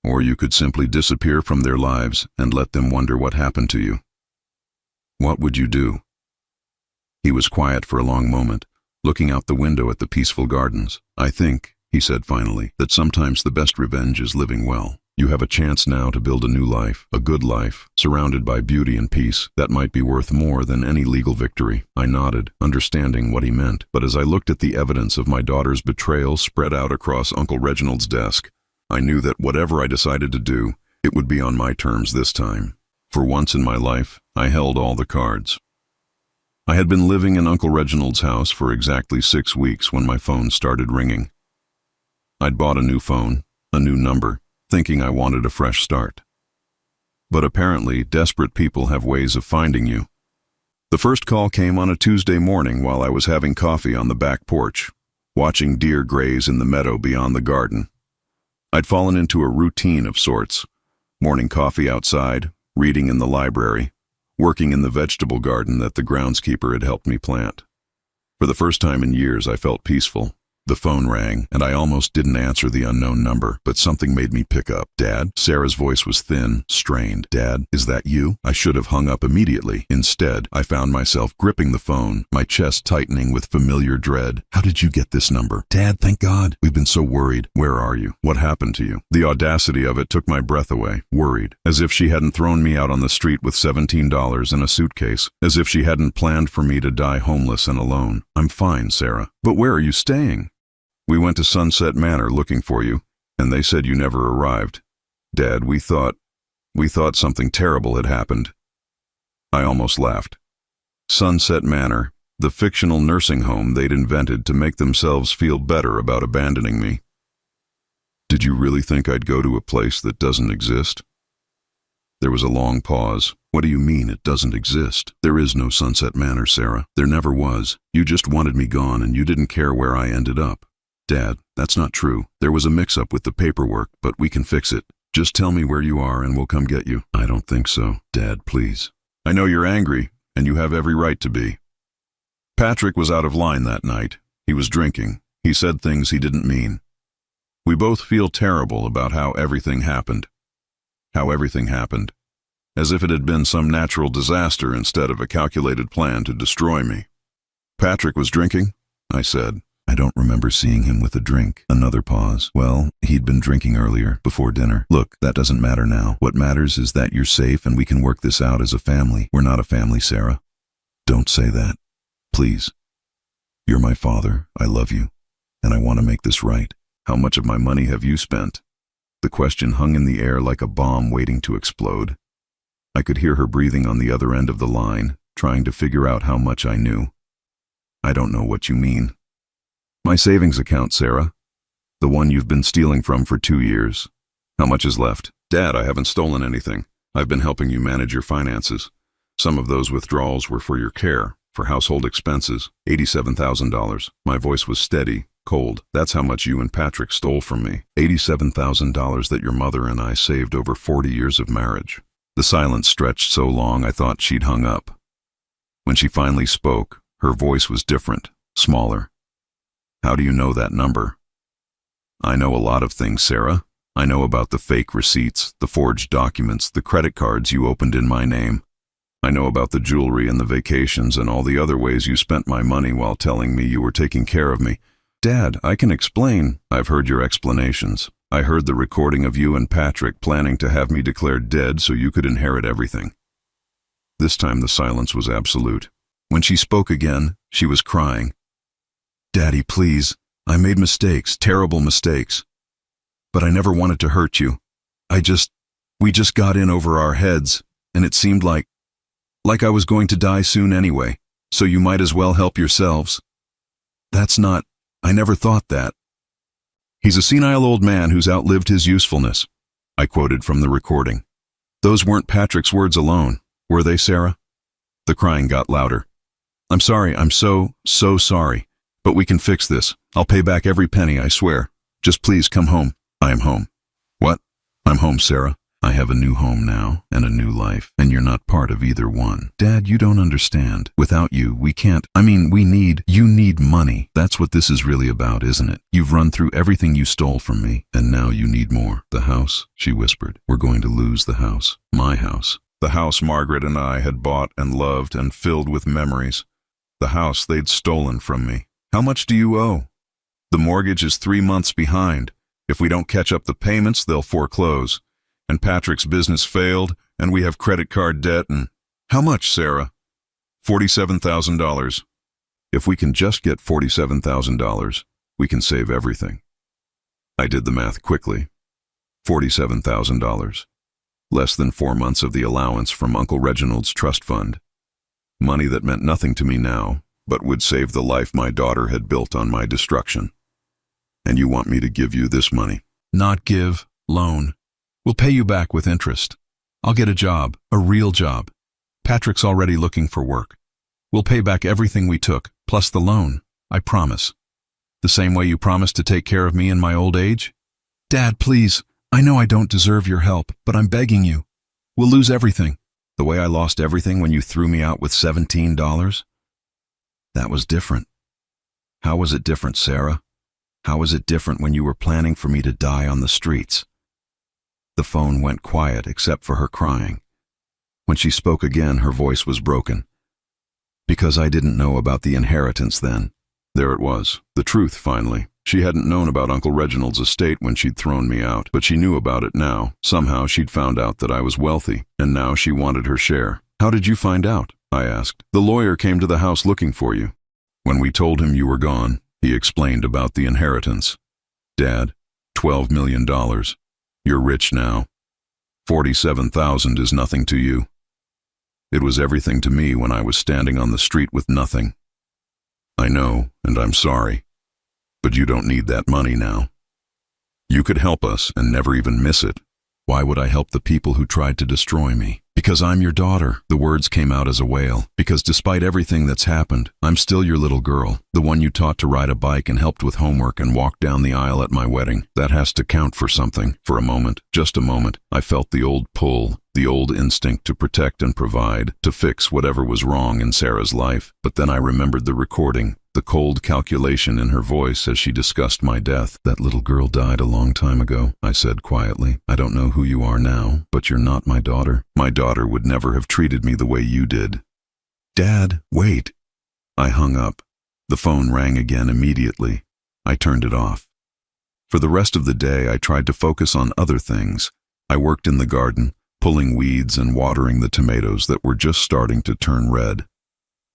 A: Or you could simply disappear from their lives and let them wonder what happened to you. What would you do?" He was quiet for a long moment, looking out the window at the peaceful gardens. "I think," he said finally, "that sometimes the best revenge is living well." You have a chance now to build a new life, a good life, surrounded by beauty and peace. That might be worth more than any legal victory. I nodded, understanding what he meant, but as I looked at the evidence of my daughter's betrayal spread out across Uncle Reginald's desk, I knew that whatever I decided to do, it would be on my terms this time. For once in my life, I held all the cards. I had been living in Uncle Reginald's house for exactly 6 weeks when my phone started ringing. I'd bought a new phone, a new number, thinking I wanted a fresh start. But apparently, desperate people have ways of finding you. The first call came on a Tuesday morning while I was having coffee on the back porch, watching deer graze in the meadow beyond the garden. I'd fallen into a routine of sorts: morning coffee outside, reading in the library, working in the vegetable garden that the groundskeeper had helped me plant. For the first time in years, I felt peaceful. The phone rang, and I almost didn't answer the unknown number, but something made me pick up. "Dad?" Sarah's voice was thin, strained. "Dad, is that you?" I should have hung up immediately. Instead, I found myself gripping the phone, my chest tightening with familiar dread. "How did you get this number?" "Dad, thank God. We've been so worried." "Where are you? What happened to you?" The audacity of it took my breath away. Worried. As if she hadn't thrown me out on the street with $17 in a suitcase. As if she hadn't planned for me to die homeless and alone. "I'm fine, Sarah." "But where are you staying?" "We went to Sunset Manor looking for you, and they said you never arrived. Dad, we thought something terrible had happened." I almost laughed. Sunset Manor, the fictional nursing home they'd invented to make themselves feel better about abandoning me. "Did you really think I'd go to a place that doesn't exist?" There was a long pause. "What do you mean it doesn't exist?" "There is no Sunset Manor, Sarah. There never was. You just wanted me gone and you didn't care where I ended up." "Dad, that's not true. There was a mix-up with the paperwork, but we can fix it. Just tell me where you are and we'll come get you." "I don't think so. Dad, please." "I know you're angry, and you have every right to be." Patrick was out of line that night. He was drinking. He said things he didn't mean. We both feel terrible about how everything happened. How everything happened. As if it had been some natural disaster instead of a calculated plan to destroy me. "Patrick was drinking?" I said. "I don't remember seeing him with a drink." Another pause. "Well, he'd been drinking earlier, before dinner." "Look, that doesn't matter now. What matters is that you're safe and we can work this out as a family." "We're not a family, Sarah." "Don't say that. Please. You're my father, I love you, and I want to make this right." "How much of my money have you spent?" The question hung in the air like a bomb waiting to explode. I could hear her breathing on the other end of the line, trying to figure out how much I knew. "I don't know what you mean." "My savings account, Sarah. The one you've been stealing from for 2 years. How much is left?" "Dad, I haven't stolen anything. I've been helping you manage your finances. Some of those withdrawals were for your care, for household expenses. $87,000. My voice was steady, cold. "That's how much you and Patrick stole from me. $87,000 that your mother and I saved over 40 years of marriage." The silence stretched so long I thought she'd hung up. When she finally spoke, her voice was different, smaller. "How do you know that number?" "I know a lot of things, Sarah. I know about the fake receipts, the forged documents, the credit cards you opened in my name. I know about the jewelry and the vacations and all the other ways you spent my money while telling me you were taking care of me." "Dad, I can explain." "I've heard your explanations. I heard the recording of you and Patrick planning to have me declared dead so you could inherit everything." This time the silence was absolute. When she spoke again, she was crying. "Daddy, please. I made mistakes, terrible mistakes. But I never wanted to hurt you. We just got in over our heads, and it seemed like I was going to die soon anyway, so you might as well help yourselves." I never thought that." "He's a senile old man who's outlived his usefulness," I quoted from the recording. Those weren't Patrick's words alone, were they, Sarah? The crying got louder. "I'm sorry, I'm so sorry. But we can fix this. I'll pay back every penny, I swear. Just please come home." "I am home." "What?" "I'm home, Sarah. I have a new home now, and a new life, and you're not part of either one." "Dad, you don't understand. Without you, we can't. You need money. That's what this is really about, isn't it? You've run through everything you stole from me, and now you need more." "The house," she whispered. "We're going to lose the house. My house." The house Margaret and I had bought and loved and filled with memories. The house they'd stolen from me. "How much do you owe?" "The mortgage is 3 months behind. If we don't catch up the payments, they'll foreclose. and Patrick's business failed, and we have credit card debt and... How much, Sarah? $47,000. If we can just get $47,000, we can save everything. I did the math quickly. $47,000. Less than 4 months of the allowance from Uncle Reginald's trust fund. Money that meant nothing to me now, but would save the life my daughter had built on my destruction. And you want me to give you this money?
B: Not give, loan. We'll pay you back with interest. I'll get a job, a real job. Patrick's already looking for work. We'll pay back everything we took, plus the loan, I promise. The same way you promised to take care of me in my old age? Dad, please, I know I don't deserve your help, but I'm begging you. We'll lose everything. The way I lost everything when you threw me out with $17? That was different. How was it different, Sarah? How was it different when you were planning for me to die on the streets? The phone went quiet except for her crying. When she spoke again, her voice was broken. Because I didn't know about the inheritance then.
A: There it was, the truth finally. She hadn't known about Uncle Reginald's estate when she'd thrown me out, but she knew about it now. Somehow she'd found out that I was wealthy, and now she wanted her share. How did you find out? I asked. The lawyer came to the house looking for you. When we told him you were gone, he explained about the inheritance. Dad, $12 million. You're rich now. $47,000 is nothing to you. It was everything to me when I was standing on the street with nothing. I know, and I'm sorry. But you don't need that money now. You could help us and never even miss it. Why would I help the people who tried to destroy me? Because I'm your daughter. The words came out as a wail. Because despite everything that's happened, I'm still your little girl, the one you taught to ride a bike and helped with homework and walked down the aisle at my wedding. That has to count for something. For a moment, just a moment, I felt the old pull, the old instinct to protect and provide, to fix whatever was wrong in Sarah's life. But then I remembered the recording, the cold calculation in her voice as she discussed my death. That little girl died a long time ago, I said quietly. I don't know who you are now, but you're not my daughter. My daughter would never have treated me the way you did. Dad, wait. I hung up. The phone rang again immediately. I turned it off. For the rest of the day, I tried to focus on other things. I worked in the garden, pulling weeds and watering the tomatoes that were just starting to turn red.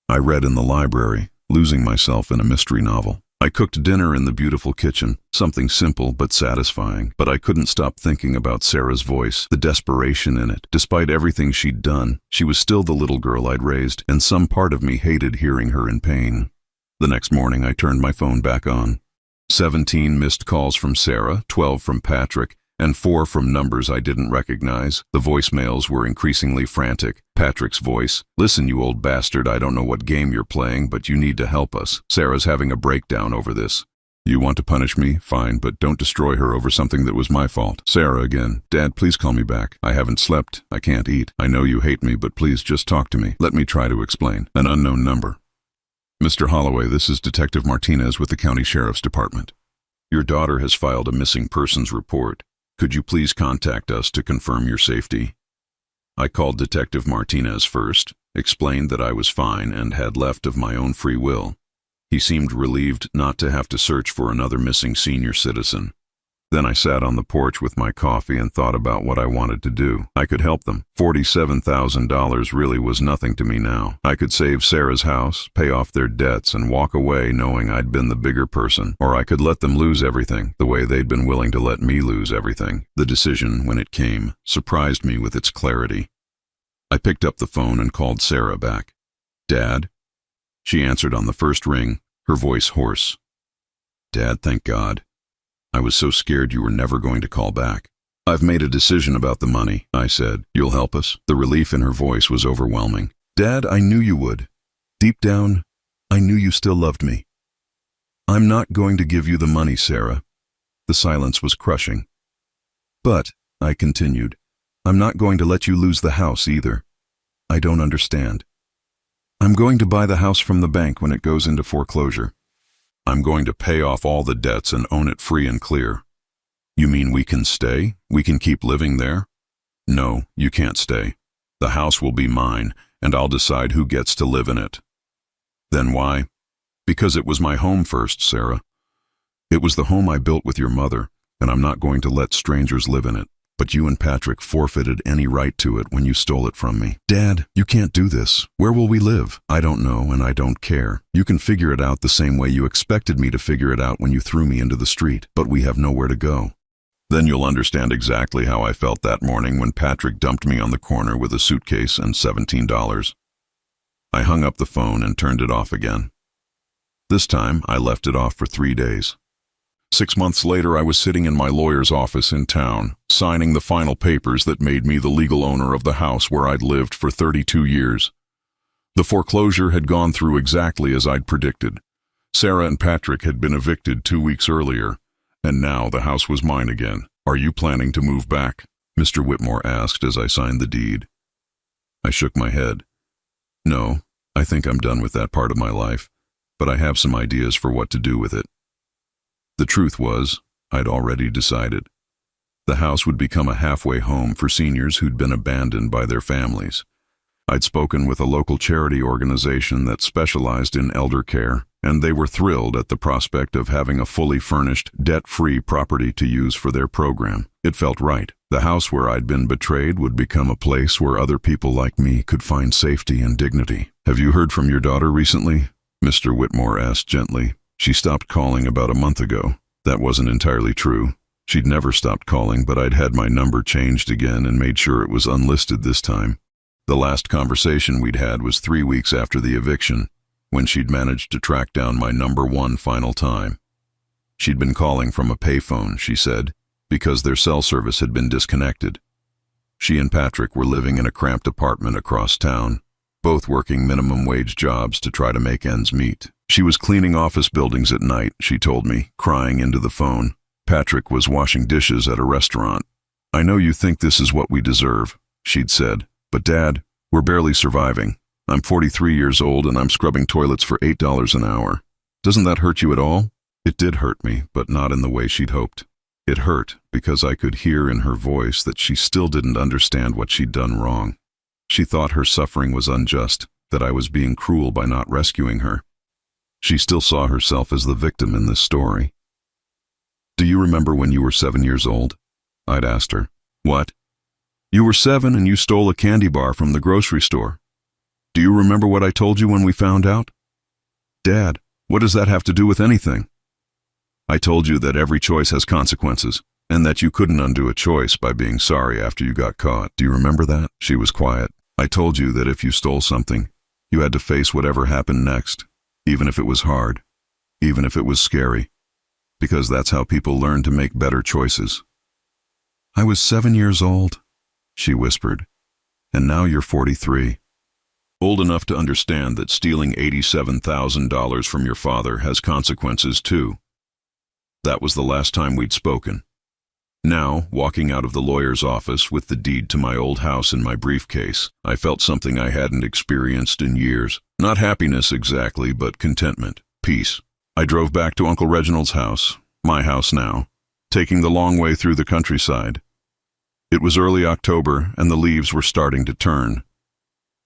A: I read in the library, losing myself in a mystery novel. I cooked dinner in the beautiful kitchen, something simple but satisfying, but I couldn't stop thinking about Sarah's voice, the desperation in it. Despite everything she'd done, she was still the little girl I'd raised, and some part of me hated hearing her in pain. The next morning, I turned my phone back on. 17 missed calls from Sarah, 12 from Patrick, and 4 from numbers I didn't recognize. The voicemails were increasingly frantic. Patrick's voice, "Listen, you old bastard, I don't know what game you're playing, but you need to help us. Sarah's having a breakdown over this. You want to punish me? Fine, but don't destroy her over something that was my fault." Sarah again, "Dad, please call me back. I haven't slept. I can't eat. I know you hate me, but please just talk to me. Let me try to explain." An unknown number. "Mr. Holloway, this is Detective Martinez with the County Sheriff's Department. Your daughter has filed a missing persons report. Could you please contact us to confirm your safety?" I called Detective Martinez first, explained that I was fine and had left of my own free will. He seemed relieved not to have to search for another missing senior citizen. Then I sat on the porch with my coffee and thought about what I wanted to do. I could help them. $47,000 really was nothing to me now. I could save Sarah's house, pay off their debts, and walk away knowing I'd been the bigger person. Or I could let them lose everything, the way they'd been willing to let me lose everything. The decision, when it came, surprised me with its clarity. I picked up the phone and called Sarah back. "Dad?" She answered on the first ring, her voice hoarse. "Dad, thank God. I was so scared you were never going to call back." "I've made a decision about the money," I said. "You'll help us?" The relief in her voice was overwhelming. "Dad, I knew you would. Deep down, I knew you still loved me." "I'm not going to give you the money, Sarah." The silence was crushing. "But," I continued, "I'm not going to let you lose the house either. I don't understand. I'm going to buy the house from the bank when it goes into foreclosure. I'm going to pay off all the debts and own it free and clear." "You mean we can stay? We can keep living there?" "No, you can't stay. The house will be mine, and I'll decide who gets to live in it." "Then why?" "Because it was my home first, Sarah. It was the home I built with your mother, and I'm not going to let strangers live in it. But you and Patrick forfeited any right to it when you stole it from me. Dad, you can't do this. Where will we live? I don't know, and I don't care. You can figure it out the same way you expected me to figure it out when you threw me into the street, but we have nowhere to go. Then you'll understand exactly how I felt that morning when Patrick dumped me on the corner with a suitcase and $17. I hung up the phone and turned it off again. This time, I left it off for 3 days. 6 months later, I was sitting in my lawyer's office in town, signing the final papers that made me the legal owner of the house where I'd lived for 32 years. The foreclosure had gone through exactly as I'd predicted. Sarah and Patrick had been evicted 2 weeks earlier, and now the house was mine again. Are you planning to move back? Mr. Whitmore asked as I signed the deed. I shook my head. No, I think I'm done with that part of my life, but I have some ideas for what to do with it. The truth was, I'd already decided. The house would become a halfway home for seniors who'd been abandoned by their families. I'd spoken with a local charity organization that specialized in elder care, and they were thrilled at the prospect of having a fully furnished, debt-free property to use for their program. It felt right. The house where I'd been betrayed would become a place where other people like me could find safety and dignity. Have you heard from your daughter recently? Mr. Whitmore asked gently. She stopped calling about a month ago. That wasn't entirely true. She'd never stopped calling, but I'd had my number changed again and made sure it was unlisted this time. The last conversation we'd had was 3 weeks after the eviction, when she'd managed to track down my number one final time. She'd been calling from a payphone, she said, because their cell service had been disconnected. She and Patrick were living in a cramped apartment across town, both working minimum wage jobs to try to make ends meet. She was cleaning office buildings at night, she told me, crying into the phone. Patrick was washing dishes at a restaurant. I know you think this is what we deserve, she'd said, but Dad, we're barely surviving. I'm 43 years old and I'm scrubbing toilets for $8 an hour. Doesn't that hurt you at all? It did hurt me, but not in the way she'd hoped. It hurt because I could hear in her voice that she still didn't understand what she'd done wrong. She thought her suffering was unjust, that I was being cruel by not rescuing her. She still saw herself as the victim in this story. Do you remember when you were 7 years old? I'd asked her. What? You were 7 and you stole a candy bar from the grocery store. Do you remember what I told you when we found out? Dad, what does that have to do with anything? I told you that every choice has consequences, and that you couldn't undo a choice by being sorry after you got caught. Do you remember that? She was quiet. I told you that if you stole something, you had to face whatever happened next, even if it was hard, even if it was scary, because that's how people learn to make better choices. I was 7 years old, she whispered, and now you're 43. Old enough to understand that stealing $87,000 from your father has consequences too. That was the last time we'd spoken. Now, walking out of the lawyer's office with the deed to my old house in my briefcase, I felt something I hadn't experienced in years. Not happiness exactly, but contentment, peace. I drove back to Uncle Reginald's house, my house now, taking the long way through the countryside. It was early October, and the leaves were starting to turn.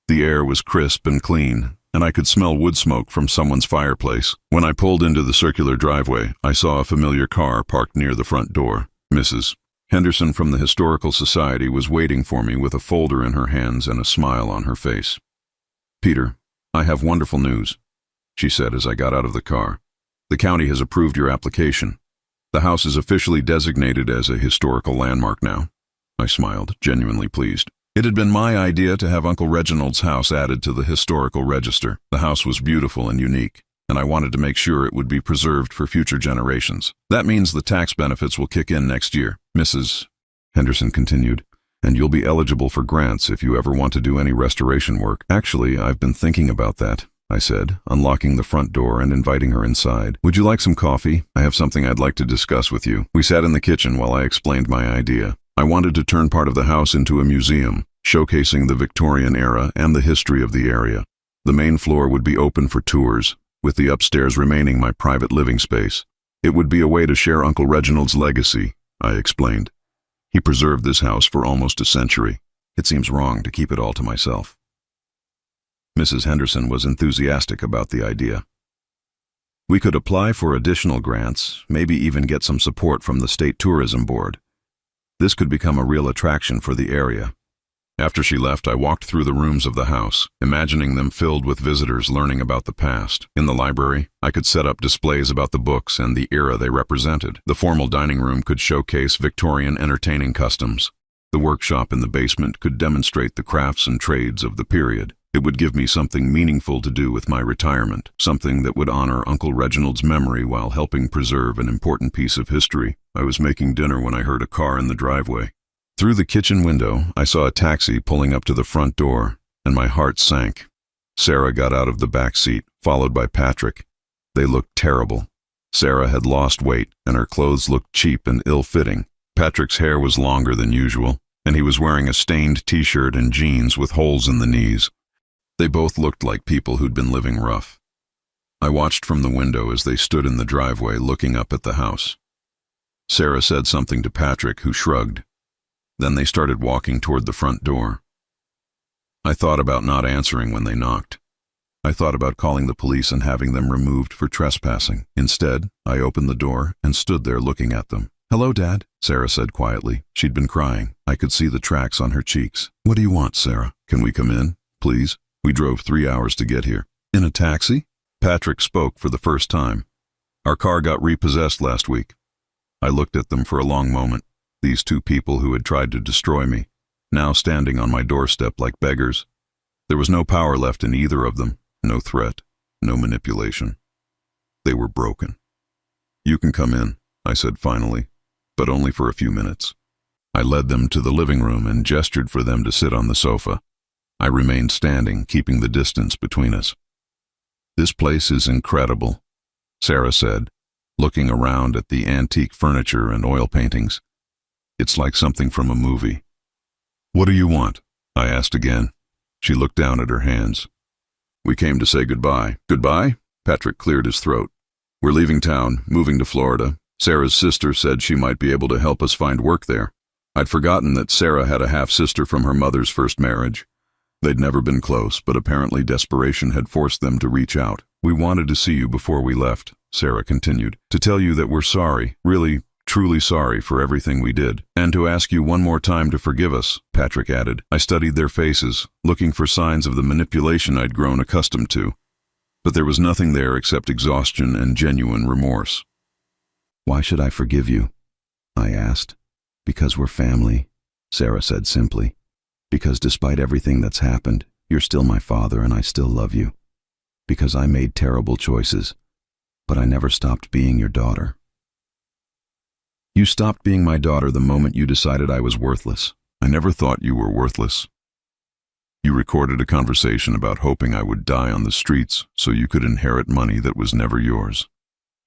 A: The air was crisp and clean, and I could smell wood smoke from someone's fireplace. When I pulled into the circular driveway, I saw a familiar car parked near the front door. Mrs. Henderson from the Historical Society was waiting for me with a folder in her hands and a smile on her face. Peter, I have wonderful news, she said as I got out of the car. The county has approved your application. The house is officially designated as a historical landmark now. I smiled, genuinely pleased. It had been my idea to have Uncle Reginald's house added to the historical register. The house was beautiful and unique, and I wanted to make sure it would be preserved for future generations. That means the tax benefits will kick in next year, Mrs. Henderson continued, and you'll be eligible for grants if you ever want to do any restoration work. Actually, I've been thinking about that, I said, unlocking the front door and inviting her inside. Would you like some coffee? I have something I'd like to discuss with you. We sat in the kitchen while I explained my idea. I wanted to turn part of the house into a museum, showcasing the Victorian era and the history of the area. The main floor would be open for tours, with the upstairs remaining my private living space. It would be a way to share Uncle Reginald's legacy, I explained. He preserved this house for almost a century. It seems wrong to keep it all to myself. Mrs. Henderson was enthusiastic about the idea. We could apply for additional grants, maybe even get some support from the State Tourism Board. This could become a real attraction for the area. After she left, I walked through the rooms of the house, imagining them filled with visitors learning about the past. In the library, I could set up displays about the books and the era they represented. The formal dining room could showcase Victorian entertaining customs. The workshop in the basement could demonstrate the crafts and trades of the period. It would give me something meaningful to do with my retirement, something that would honor Uncle Reginald's memory while helping preserve an important piece of history. I was making dinner when I heard a car in the driveway. Through the kitchen window, I saw a taxi pulling up to the front door, and my heart sank. Sarah got out of the back seat, followed by Patrick. They looked terrible. Sarah had lost weight, and her clothes looked cheap and ill-fitting. Patrick's hair was longer than usual, and he was wearing a stained t-shirt and jeans with holes in the knees. They both looked like people who'd been living rough. I watched from the window as they stood in the driveway looking up at the house. Sarah said something to Patrick, who shrugged. Then they started walking toward the front door. I thought about not answering when they knocked. I thought about calling the police and having them removed for trespassing. Instead, I opened the door and stood there looking at them. "Hello, Dad," Sarah said quietly. She'd been crying. I could see the tracks on her cheeks. "What do you want, Sarah? Can we come in, please? We drove 3 hours to get here." "In a taxi?" Patrick spoke for the first time. "Our car got repossessed last week." I looked at them for a long moment. These two people who had tried to destroy me, now standing on my doorstep like beggars. There was no power left in either of them, no threat, no manipulation. They were broken. "You can come in," I said finally, but only for a few minutes. I led them to the living room and gestured for them to sit on the sofa. I remained standing, keeping the distance between us. "This place is incredible," Sarah said, looking around at the antique furniture and oil paintings. "It's like something from a movie." "What do you want?" I asked again. She looked down at her hands. "We came to say goodbye." "Goodbye?" Patrick cleared his throat. "We're leaving town, moving to Florida. Sarah's sister said she might be able to help us find work there. I'd forgotten that Sarah had a half-sister from her mother's first marriage. They'd never been close, but apparently desperation had forced them to reach out. We wanted to see you before we left," Sarah continued, "to tell you that we're sorry, really, truly sorry for everything we did, and to ask you one more time to forgive us," Patrick added. I studied their faces, looking for signs of the manipulation I'd grown accustomed to, but there was nothing there except exhaustion and genuine remorse. "Why should I forgive you?" I asked. "Because we're family," Sarah said simply. "Because despite everything that's happened, you're still my father and I still love you. Because I made terrible choices, but I never stopped being your daughter." "You stopped being my daughter the moment you decided I was worthless." "I never thought you were worthless. You recorded a conversation about hoping I would die on the streets so you could inherit money that was never yours.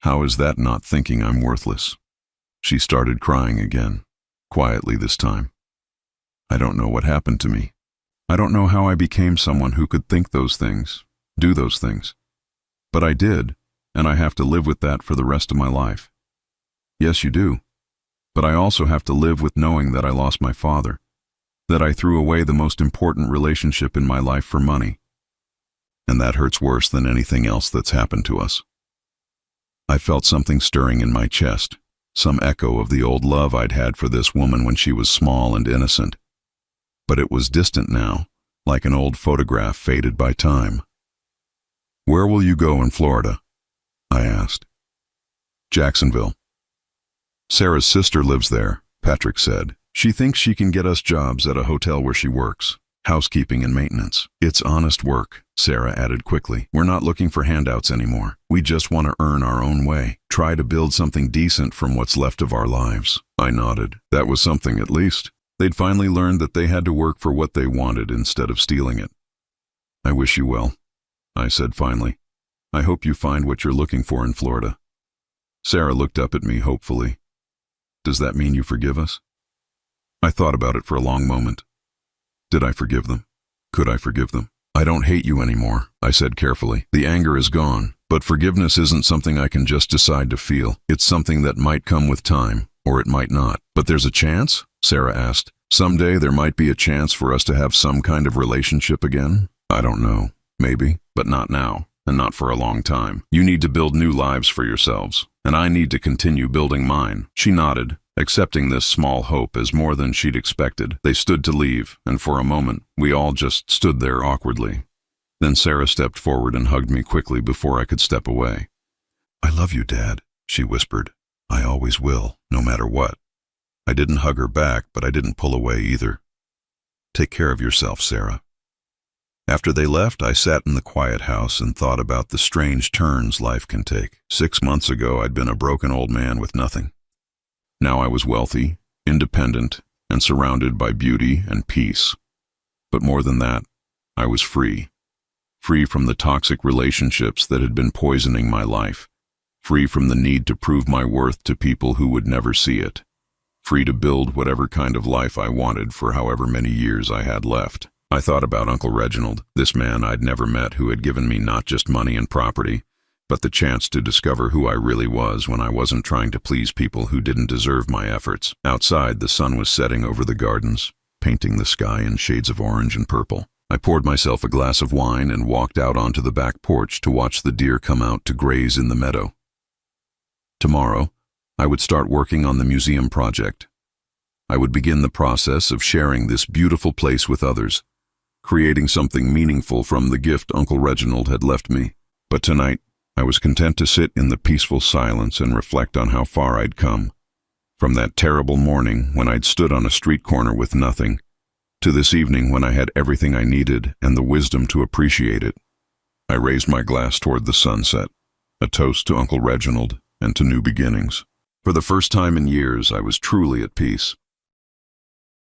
A: How is that not thinking I'm worthless?" She started crying again, quietly this time. "I don't know what happened to me. I don't know how I became someone who could think those things, do those things. But I did, and I have to live with that for the rest of my life." "Yes, you do. But I also have to live with knowing that I lost my father, that I threw away the most important relationship in my life for money. And that hurts worse than anything else that's happened to us." I felt something stirring in my chest, some echo of the old love I'd had for this woman when she was small and innocent. But it was distant now, like an old photograph faded by time. "Where will you go in Florida?" I asked. "Jacksonville." "Sarah's sister lives there," Patrick said. "She thinks she can get us jobs at a hotel where she works. Housekeeping and maintenance. It's honest work," Sarah added quickly. "We're not looking for handouts anymore. We just want to earn our own way. Try to build something decent from what's left of our lives." I nodded. That was something at least. They'd finally learned that they had to work for what they wanted instead of stealing it. "I wish you well," I said finally. "I hope you find what you're looking for in Florida." Sarah looked up at me hopefully. "Does that mean you forgive us?" I thought about it for a long moment. Did I forgive them? Could I forgive them? "I don't hate you anymore," I said carefully. "The anger is gone, but forgiveness isn't something I can just decide to feel. It's something that might come with time, or it might not." "But there's a chance?" Sarah asked. "Someday there might be a chance for us to have some kind of relationship again?" "I don't know. Maybe, but not now, and not for a long time. You need to build new lives for yourselves, and I need to continue building mine." She nodded, Accepting this small hope as more than she'd expected, they stood to leave, and for a moment, we all just stood there awkwardly. Then Sarah stepped forward and hugged me quickly before I could step away.
B: "I love you, Dad," she whispered. "I always will, no matter what." I didn't hug her back, but I didn't pull away either. "Take care of yourself, Sarah." After they left, I sat in the quiet house and thought about the strange turns life can take. 6 months ago, I'd been a broken old man with nothing. Now I was wealthy, independent, and surrounded by beauty and peace. But more than that, I was free. Free from the toxic relationships that had been poisoning my life. Free from the need to prove my worth to people who would never see it. Free to build whatever kind of life I wanted for however many years I had left. I thought about Uncle Reginald, this man I'd never met who had given me not just money and property, but the chance to discover who I really was when I wasn't trying to please people who didn't deserve my efforts. Outside, the sun was setting over the gardens, painting the sky in shades of orange and purple. I poured myself a glass of wine and walked out onto the back porch to watch the deer come out to graze in the meadow. Tomorrow, I would start working on the museum project. I would begin the process of sharing this beautiful place with others, creating something meaningful from the gift Uncle Reginald had left me. But tonight, I was content to sit in the peaceful silence and reflect on how far I'd come. From that terrible morning when I'd stood on a street corner with nothing, to this evening when I had everything I needed and the wisdom to appreciate it. I raised my glass toward the sunset, a toast to Uncle Reginald and to new beginnings. For the first time in years, I was truly at peace.